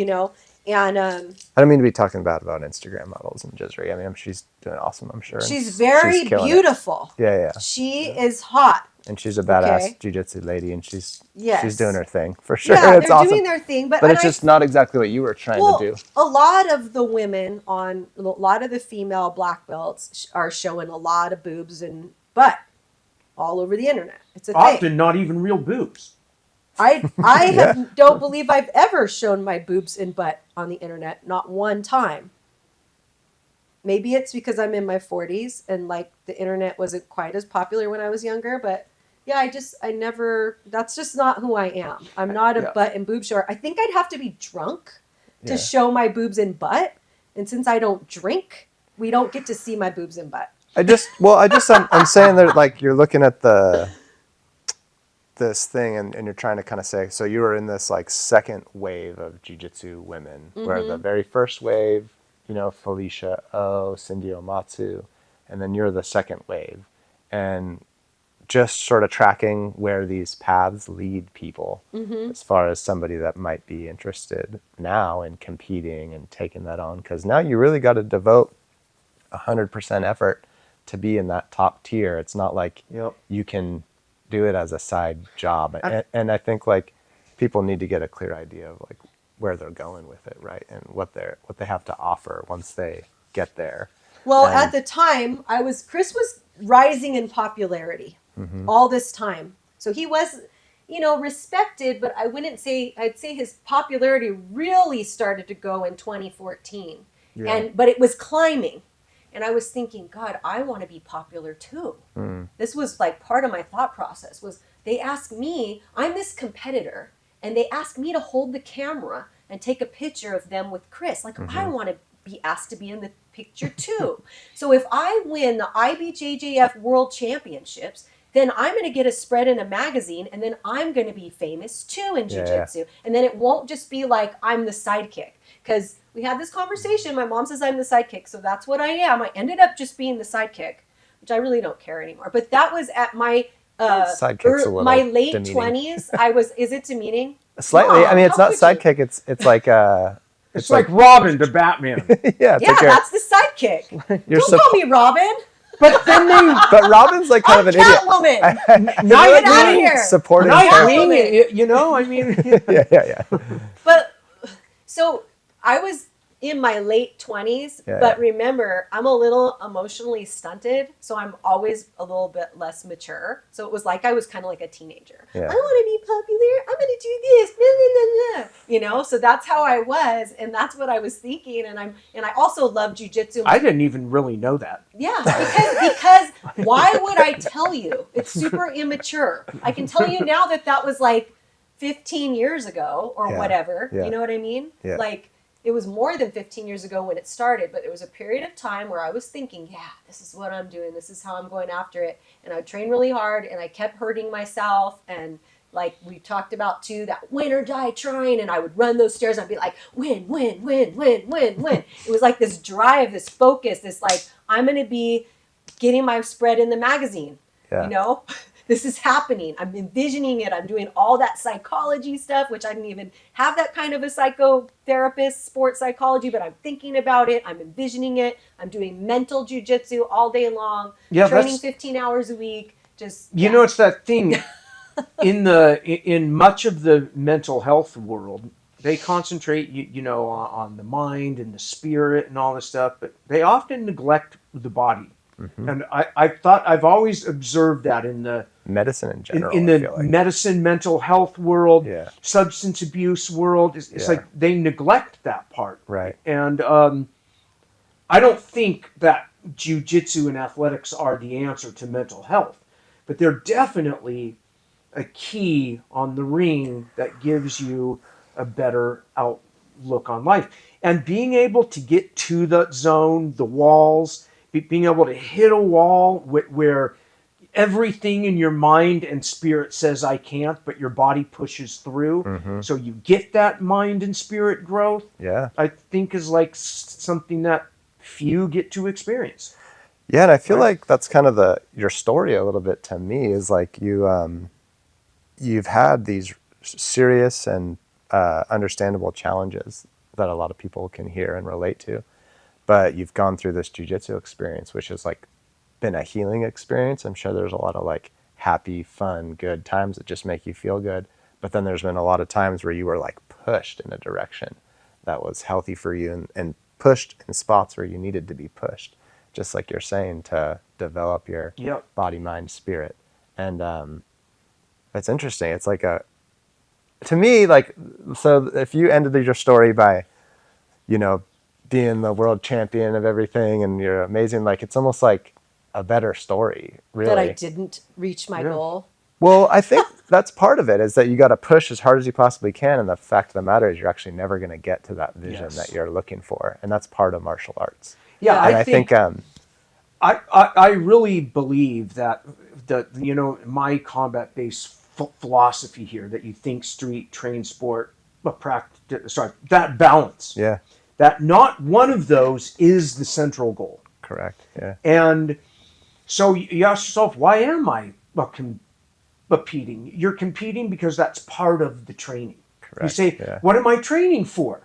And I don't mean to be talking bad about Instagram models and Jizri. I mean, she's doing awesome, I'm sure. She's very beautiful. Yeah. She is hot. And she's a badass jiu-jitsu lady, and she's doing her thing for sure. Yeah, it's they're awesome. doing their thing, but it's just not exactly what you were trying to do. A lot of the women a lot of the female black belts are showing a lot of boobs and butt all over the internet. It's a thing. Often not even real boobs. I don't believe I've ever shown my boobs and butt on the internet, not one time. Maybe it's because I'm in my 40s and like the internet wasn't quite as popular when I was younger, but yeah, I never, that's just not who I am. I'm not a butt and boob shower. I think I'd have to be drunk to show my boobs and butt. And since I don't drink, we don't get to see my boobs and butt. I'm saying that like you're looking at this thing and you're trying to kind of say, so you were in this like second wave of jiu-jitsu women, where the very first wave, Felicia Oh, Cindy Omatsu, and then you're the second wave. And just sort of tracking where these paths lead people as far as somebody that might be interested now in competing and taking that on. Because now you really got to devote 100% effort to be in that top tier. It's not like you can do it as a side job. And I think like people need to get a clear idea of like where they're going with it, right? And what they have to offer once they get there. Well, at the time, Chris was rising in popularity all this time. So he respected, but I wouldn't say, I'd say his popularity really started to go in 2014. Yeah. But it was climbing. And I was thinking, God, I want to be popular too. This was like part of my thought process was they asked me, I'm this competitor, and they asked me to hold the camera and take a picture of them with Chris. Like, I want to be asked to be in the picture too. So if I win the IBJJF World Championships, then I'm going to get a spread in a magazine, and then I'm going to be famous too in jiu-jitsu. And then it won't just be like I'm the sidekick. Because we had this conversation. My mom says I'm the sidekick, so that's what I am. I ended up just being the sidekick, which I really don't care anymore. But that was at my Sidekick's a little my late demeaning. 20s. I was. Is it demeaning? Slightly. Mom, I mean, it's how not could you? sidekick. It's like It's like Robin to Batman. yeah, it's Yeah, like that's the sidekick. you're Don't call me Robin. But then they But Robin's like kind I'm of an idiot. Catwoman. Night Get out of Wing, here. Supporting Night character. Wing, I mean, Yeah. But so I was in my late 20s, Yeah, but yeah. remember, I'm a little emotionally stunted, so I'm always a little bit less mature. So it was like I was kind of like a teenager. Yeah. I want to be popular. I'm going to do this. Blah, blah, blah, blah. So that's how I was, and that's what I was thinking. And I also love jujitsu. I didn't even really know that. Yeah, because why would I tell you? It's super immature. I can tell you now that was like 15 years ago or Yeah, whatever. yeah. You know what I mean? Yeah. Like it was more than 15 years ago when it started, but there was a period of time where I was thinking, yeah, this is what I'm doing. This is how I'm going after it. And I would train really hard and I kept hurting myself. And like we talked about too, that win or die trying. And I would run those stairs and I'd be like, win, win, win, win, win, win. It was like this drive, this focus, this like, I'm going to be getting my spread in the magazine. Yeah. This is happening. I'm envisioning it. I'm doing all that psychology stuff, which I didn't even have that kind of a psychotherapist, sports psychology, but I'm thinking about it. I'm envisioning it. I'm doing mental jujitsu all day long, training 15 hours a week. Just It's that thing in much of the mental health world. They concentrate, on the mind and the spirit and all this stuff, but they often neglect the body. And I've always observed that in the Medicine in general. in I the feel like. medicine, mental health world, Yeah. substance abuse world. It's like they neglect that part. Right. And I don't think that jiu-jitsu and athletics are the answer to mental health, but they're definitely a key on the ring that gives you a better outlook on life. And being able to get to the zone, the walls, being able to hit a wall where everything in your mind and spirit says I can't, but your body pushes through. So you get that mind and spirit growth. Yeah. I think is like something that few get to experience. Yeah, and I feel like that's kind of your story a little bit to me is like you've had these serious and understandable challenges that a lot of people can hear and relate to, but you've gone through this jiu-jitsu experience, which has like been a healing experience. I'm sure there's a lot of like happy, fun, good times that just make you feel good, but then there's been a lot of times where you were like pushed in a direction that was healthy for you and pushed in spots where you needed to be pushed, just like you're saying, to develop your body, mind, spirit. And it's interesting. It's like to me, like, so if you ended your story by, being the world champion of everything and you're amazing, like, it's almost like a better story, really. that I didn't reach my goal. Well, I think that's part of it, is that you got to push as hard as you possibly can. And the fact of the matter is you're actually never going to get to that vision that you're looking for. And that's part of martial arts. Yeah, and I think I really believe that my combat-based philosophy here, that you think street, train sport, that balance. Yeah. That not one of those is the central goal. Correct. Yeah. And so you ask yourself, why am I competing? You're competing because that's part of the training. Correct. You say, what am I training for?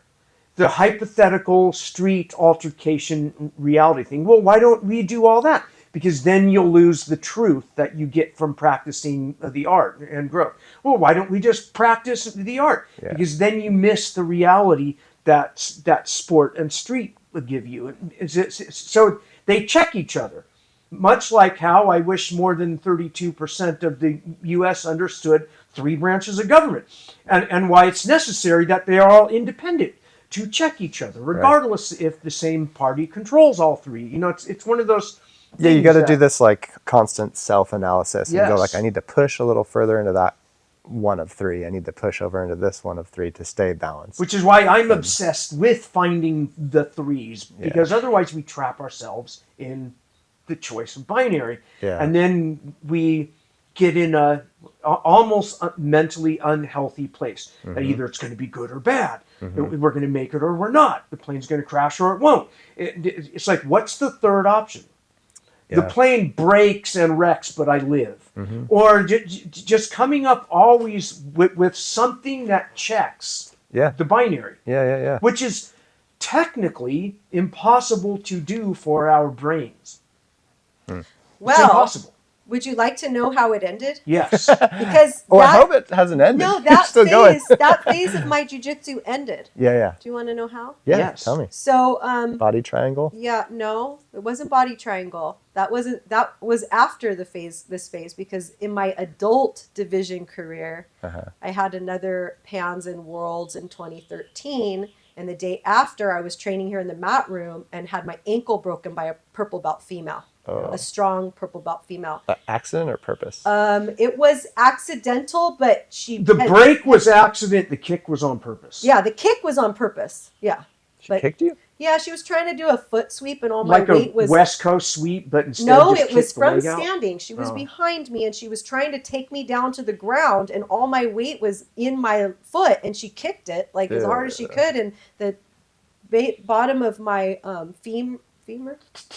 The hypothetical street altercation reality thing. Well, why don't we do all that? Because then you'll lose the truth that you get from practicing the art and growth. Well, why don't we just practice the art? Yeah. Because then you miss the reality that sport and street would give you. So they check each other. Much like how I wish more than 32% of the U.S. understood three branches of government, and why it's necessary that they are all independent to check each other, regardless if the same party controls all three. You know, it's one of those things. Yeah, you got to do this like constant self-analysis and go like, Yes. I need to push a little further into that one of three. I need to push over into this one of three to stay balanced. Which is why I'm obsessed with finding the threes, because otherwise we trap ourselves in the choice of binary. Yeah. And then we get in a almost mentally unhealthy place. That either it's going to be good or bad. We're going to make it or we're not. The plane's going to crash or it won't. It's like, what's the third option? The plane breaks and wrecks, but I live. Or just coming up always with something that checks the binary. Yeah. Which is technically impossible to do for our brains. It's impossible. Would you like to know how it ended? Yes. Because I hope it hasn't ended. No, You're that still going. that phase of my jiu-jitsu ended. Yeah. Do you want to know how? Yeah, Yes. tell me. So, Body triangle? yeah, no, it wasn't body triangle. That was after this phase, because in my adult division career, I had another Pans and Worlds in 2013, and the day after I was training here in the mat room and had my ankle broken by a purple belt female. A strong purple belt female. Accident or purpose? It was accidental, but The break was accident. The kick was on purpose. Yeah, the kick was on purpose. Yeah. She kicked you? Yeah, she was trying to do a foot sweep, and all my weight was... Like a West Coast sweep, but instead No, just it was kicked the from leg out? standing. She was behind me, and she was trying to take me down to the ground, and all my weight was in my foot, and she kicked it like as hard as she could, and the bottom of my femur?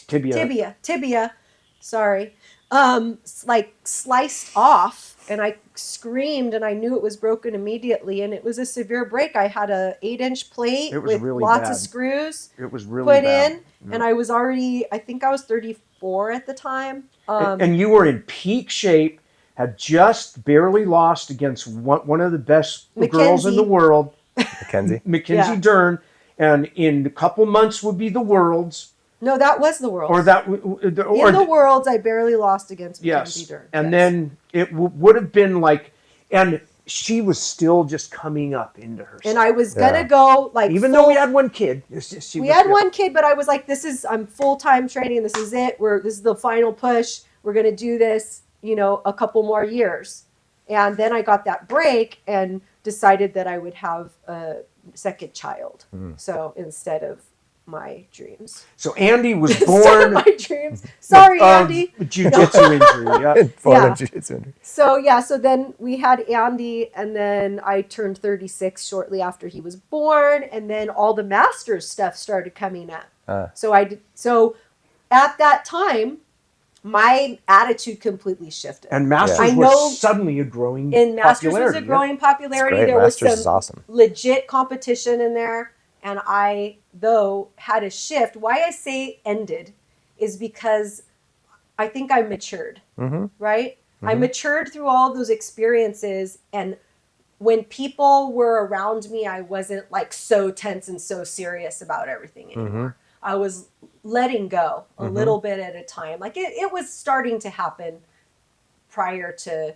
Tibia, sorry, like sliced off, and I screamed, and I knew it was broken immediately, and it was a severe break. I had a 8-inch plate with really lots bad. of screws It was really put bad. in, and I was already, I think I was 34 at the time. And you were in peak shape, had just barely lost against one of the best girls in the world, Mackenzie Dern, and in a couple months would be the Worlds. No, that was the Worlds. In the Worlds, I barely lost against Mackenzie Dern. And then it would have been like, and she was still just coming up into herself. And I was gonna go like, even though we had one kid, we had one kid, but I was like, I'm full-time training. This is it. This is the final push. We're gonna do this, a couple more years. And then I got that break and decided that I would have a second child. So instead of my dreams. So Andy was born. my dreams. Sorry, Andy. Jiu-jitsu injury. Jiu-jitsu injury. So then we had Andy, and then I turned 36 shortly after he was born, and then all the Masters stuff started coming up. So at that time, my attitude completely shifted. And Masters was suddenly a growing popularity. And Masters was a growing popularity. There was some legit competition in there. And I, though, had a shift. Why I say ended is because I think I matured, right? I matured through all those experiences. And when people were around me, I wasn't like so tense and so serious about everything anymore. I was letting go a little bit at a time. Like it was starting to happen prior to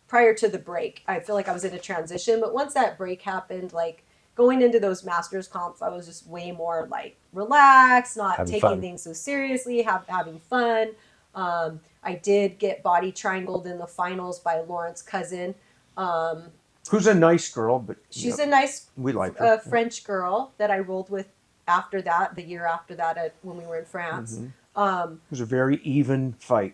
the break. I feel like I was in a transition. But once that break happened, like, going into those Masters comps, I was just way more like relaxed, not taking things so seriously, having fun. I did get body triangled in the finals by Lauren's cousin. Who's a nice girl, but she's a nice we like her. French girl that I rolled with after that, the year after that when we were in France. It was a very even fight.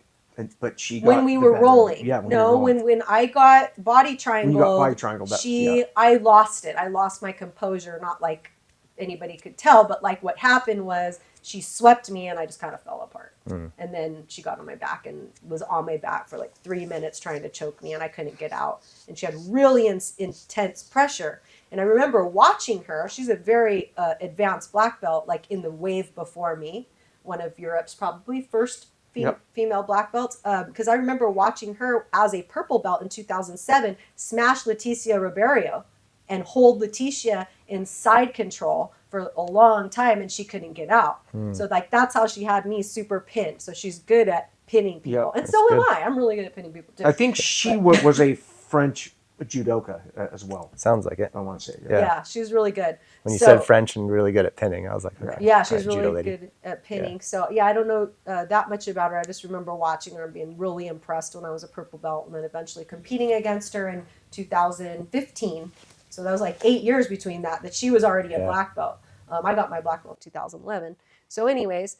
But she got when we were rolling. Yeah, when I got body triangled, I lost it. I lost my composure. Not like anybody could tell, but like what happened was she swept me and I just kind of fell apart. And then she got on my back and was on my back for like 3 minutes trying to choke me, and I couldn't get out. And she had really intense pressure. And I remember watching her. She's a very advanced black belt, like in the wave before me. One of Europe's probably first female black belts, because I remember watching her as a purple belt in 2007 smash Leticia Ribeiro and hold Leticia in side control for a long time, and she couldn't get out. So like that's how she had me super pinned. So she's good at pinning people, and so am I. I'm really good at pinning people too. I think she was a French judoka as well. Sounds like it. I want to say. Yeah, she was really good. When you So- said French and really good at pinning, I was like, okay. Yeah, she's all right, judo really lady. good at pinning. So yeah, I don't know that much about her. I just remember watching her and being really impressed when I was a purple belt, and then eventually competing against her in 2015. So that was like 8 years between that she was already a black belt. I got my black belt in 2011. So anyways,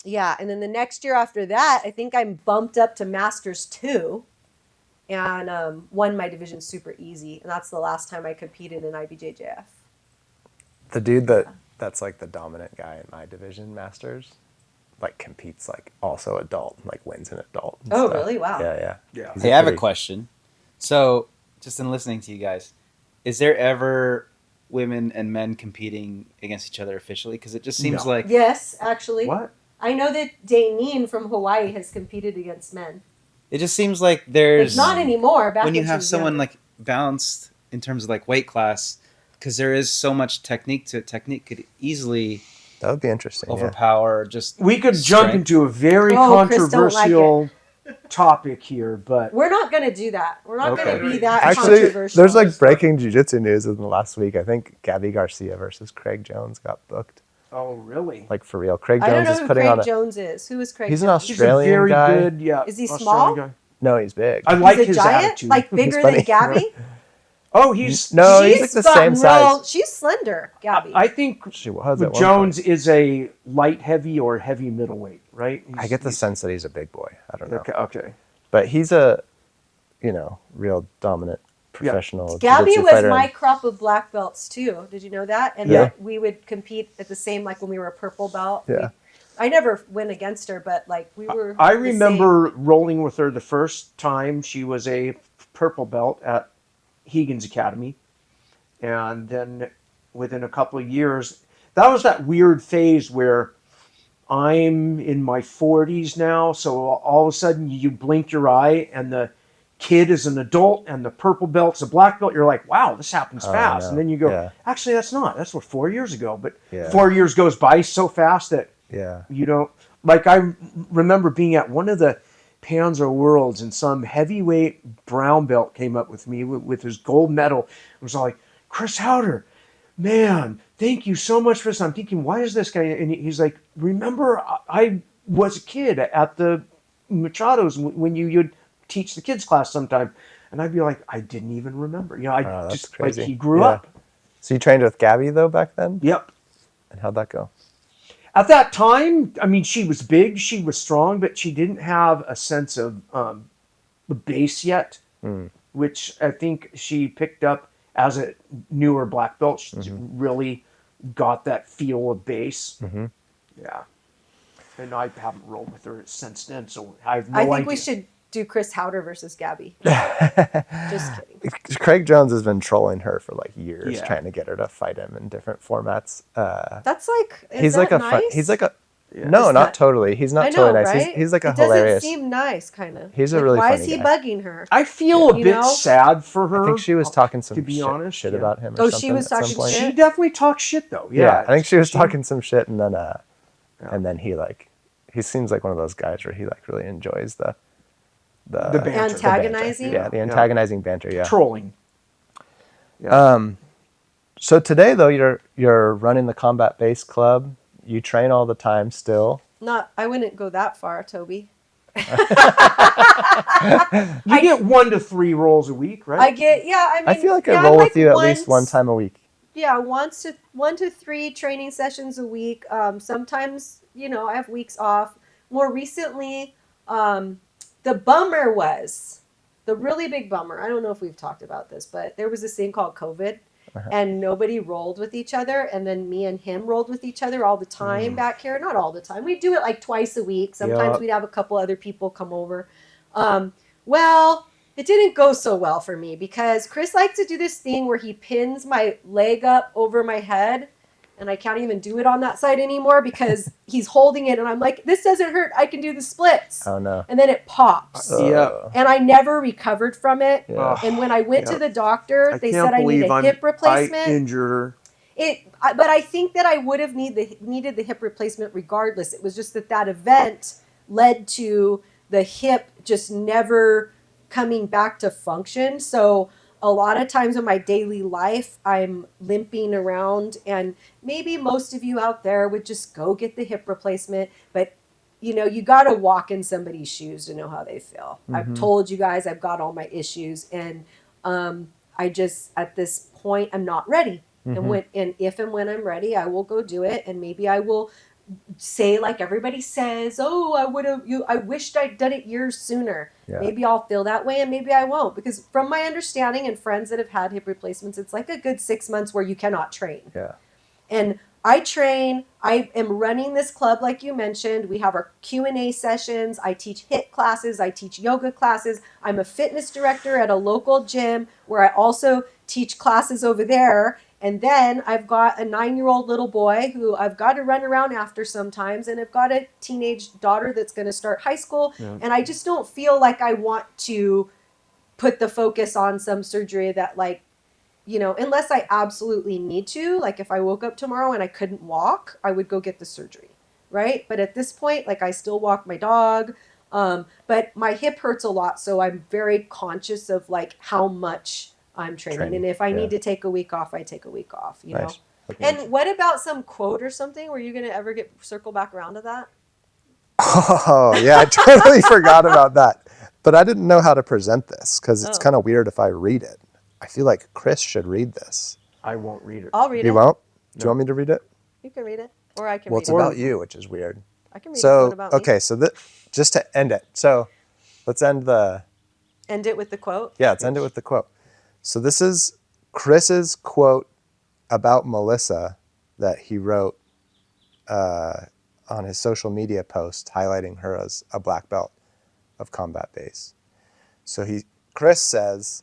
yeah, and then the next year after that, I think I'm bumped up to Masters 2 and won my division super easy. And that's the last time I competed in IBJJF. The dude that's like the dominant guy in my division, Masters, like competes like also adult, like wins an adult. And Oh, stuff. really? Wow. Yeah. He's Hey, I have a pretty- question. So, just in listening to you guys, is there ever women and men competing against each other officially? Because it just seems No. like Yes, actually. What? I know that Daineen from Hawaii has competed against men. it just seems like But there's not anymore. Back when you when she have was someone younger. like balanced in terms of like weight class, because there is so much technique to it. Technique could easily That would be interesting. Yeah. overpower just We could jump strength. into a very Oh, Chris don't like controversial topic here, but We're not going to do that. We're not going to Okay. be that Actually, controversial. there's like breaking jiu-jitsu news in the last week. I think Gabby Garcia versus Craig Jones got booked. oh really? Like for real. Craig I don't Jones know is who putting Craig on a. Jones is. Who is Craig He's an Jones? He's a Australian very guy. good, yeah. Is he Australian small? guy. No, he's big. I like He's a his giant? attitude. Like bigger funny. than Gabby? oh, he's No, he's like the same size. She's slender, Gabby. I think She was at one Jones point. is a light heavy or heavy middleweight, right? I get the sense that he's a big boy. I don't know. Okay. But he's a, real dominant professional Gabby jiu-jitsu was fighter. my crop of black belts too. Did you know that? And Yeah. that we would compete at the same, like when we were a purple belt. Yeah. I never went against her, but like we were. I the remember rolling with her the first time she was a purple belt at Hegan's Academy. And then within a couple of years, that was that weird phase where I'm in my 40s now. So all of a sudden you blink your eye and the kid is an adult and the purple belt's a black belt. You're like, wow, this happens fast. no. And then you go, Yeah. actually, that's not. That's what 4 years ago. But Yeah. 4 years goes by so fast that Yeah. you don't. Like I remember being at one of the Panzer Worlds and some heavyweight brown belt came up with me with his gold medal. It was all like, Chris Haueter, man, thank you so much for this. I'm thinking, why is this guy? And he's like, remember, I was a kid at the Machados when you'd teach the kids class sometime. And I'd be like, I didn't even remember. I that's just, crazy. like, he grew Yeah. up. So you trained with Gabby though back then? Yep. And how'd that go? At that time, I mean, she was big, she was strong, but she didn't have a sense of the base yet, which I think she picked up as a newer black belt. She really got that feel of base. Mm-hmm. Yeah. And I haven't rolled with her since then, so I have no I idea. think we should do Chris Haueter versus Gabby. Just kidding. Craig Jones has been trolling her for like years, Yeah. trying to get her to fight him in different formats. That's like. Is He's that like a nice? he's like a Yeah. no, Is not that- totally. He's not I know, totally nice. right? He's like a it hilarious. doesn't seem nice, kind of. He's a really Why funny is he guy. bugging her? I feel a You bit know? sad for her. I think she was talking some to be honest, shit yeah. about him. Or Oh, she something was at some talking point. shit? She definitely talks shit, though. Yeah, I think she was talking some shit, and then he seems like one of those guys where he like really enjoys the banter. Antagonizing? Yeah, the antagonizing banter. Yeah. Trolling. So today though, you're running the combat base club. You train all the time still. I wouldn't go that far, Toby. You get 1 to 3 rolls a week, right? I mean, I feel like I yeah, roll like with you at least one time a week. Yeah, 1 to 3 training sessions a week. Sometimes, I have weeks off. More recently, the bummer was, the really big bummer, I don't know if we've talked about this, but there was this thing called COVID, and nobody rolled with each other, and then me and him rolled with each other all the time back here. Not all the time. We'd do it like twice a week. Sometimes Yup. we'd have a couple other people come over. Well, it didn't go so well for me because Chris likes to do this thing where he pins my leg up over my head, and I can't even do it on that side anymore because he's holding it, and I'm like, this doesn't hurt. I can do the splits. Oh no. And then it pops. Yeah. And I never recovered from it. Yeah. And when I went to the doctor, I they can't said I need believe a hip replacement. I injured her. But I think that I would have needed the hip replacement regardless. It was just that event led to the hip just never coming back to function. So a lot of times in my daily life, I'm limping around, and maybe most of you out there would just go get the hip replacement, but you got to walk in somebody's shoes to know how they feel. I've told you guys I've got all my issues, and I just, at this point, I'm not ready. And if and when I'm ready, I will go do it, and maybe I will say like everybody says, oh, I wished I'd done it years sooner. Yeah. Maybe I'll feel that way, and maybe I won't, because from my understanding and friends that have had hip replacements, it's like a good 6 months where you cannot train. Yeah. And I train. I am running this club like you mentioned. We have our Q&A sessions. I teach HIIT classes. I teach yoga classes. I'm a fitness director at a local gym where I also teach classes over there. And then I've got a 9-year-old little boy who I've got to run around after sometimes. And I've got a teenage daughter that's going to start high school. Yeah. And I just don't feel like I want to put the focus on some surgery that, like, unless I absolutely need to, like if I woke up tomorrow and I couldn't walk, I would go get the surgery, right? But at this point, like I still walk my dog, but my hip hurts a lot. So I'm very conscious of like how much I'm training. And if I need to take a week off, I take a week off, you know? Okay. And what about some quote or something? Were you going to ever circle back around to that? Oh, yeah, I totally forgot about that. But I didn't know how to present this because it's kind of weird if I read it. I feel like Chris should read this. I won't read it. I'll read it. You won't? Do you want me to read it? You can read it. Or I can read it. Well, it's about you, which is weird. I can read it about me. Okay, so just to end it. So let's end it with the quote? Yeah, let's end it with the quote. So this is Chris's quote about Melissa that he wrote on his social media post highlighting her as a black belt of combat base. So Chris says,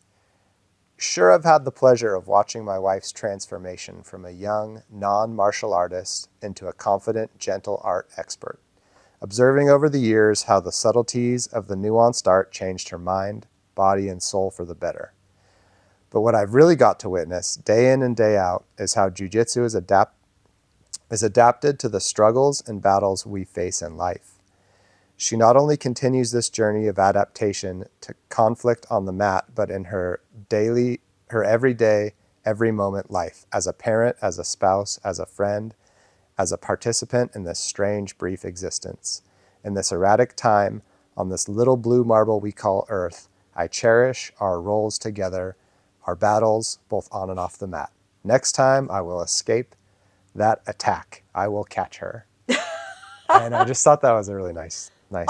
"Sure, I've had the pleasure of watching my wife's transformation from a young, non-martial artist into a confident, gentle art expert, observing over the years how the subtleties of the nuanced art changed her mind, body, and soul for the better. But what I've really got to witness, day in and day out, is how jiu-jitsu is adapted to the struggles and battles we face in life. She not only continues this journey of adaptation to conflict on the mat, but in her everyday, every moment life, as a parent, as a spouse, as a friend, as a participant in this strange, brief existence. In this erratic time, on this little blue marble we call Earth, I cherish our roles together, our battles, both on and off the mat. Next time, I will escape that attack. I will catch her." And I just thought that was a really nice thing.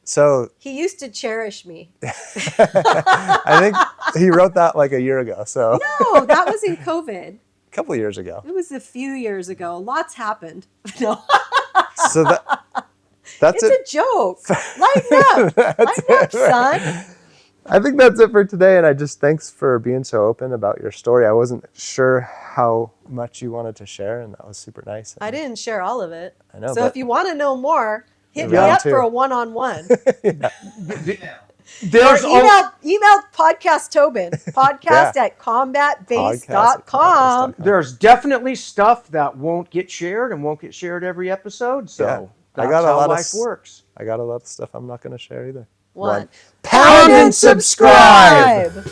So he used to cherish me. I think he wrote that like a year ago. So no, that was in COVID. A couple of years ago. It was a few years ago. Lots happened. No. So that's it. It's a joke. Lighten up. Lighten up, son. I think that's it for today. And thanks for being so open about your story. I wasn't sure how much you wanted to share, and that was super nice. I didn't share all of it. I know. So if you want to know more, hit me up for a one-on-one. Email Podcast Tobin. Podcast at combatbase.com. There's definitely stuff that won't get shared and won't get shared every episode. So that's how life works. I got a lot of stuff I'm not going to share either. One. Pound and subscribe!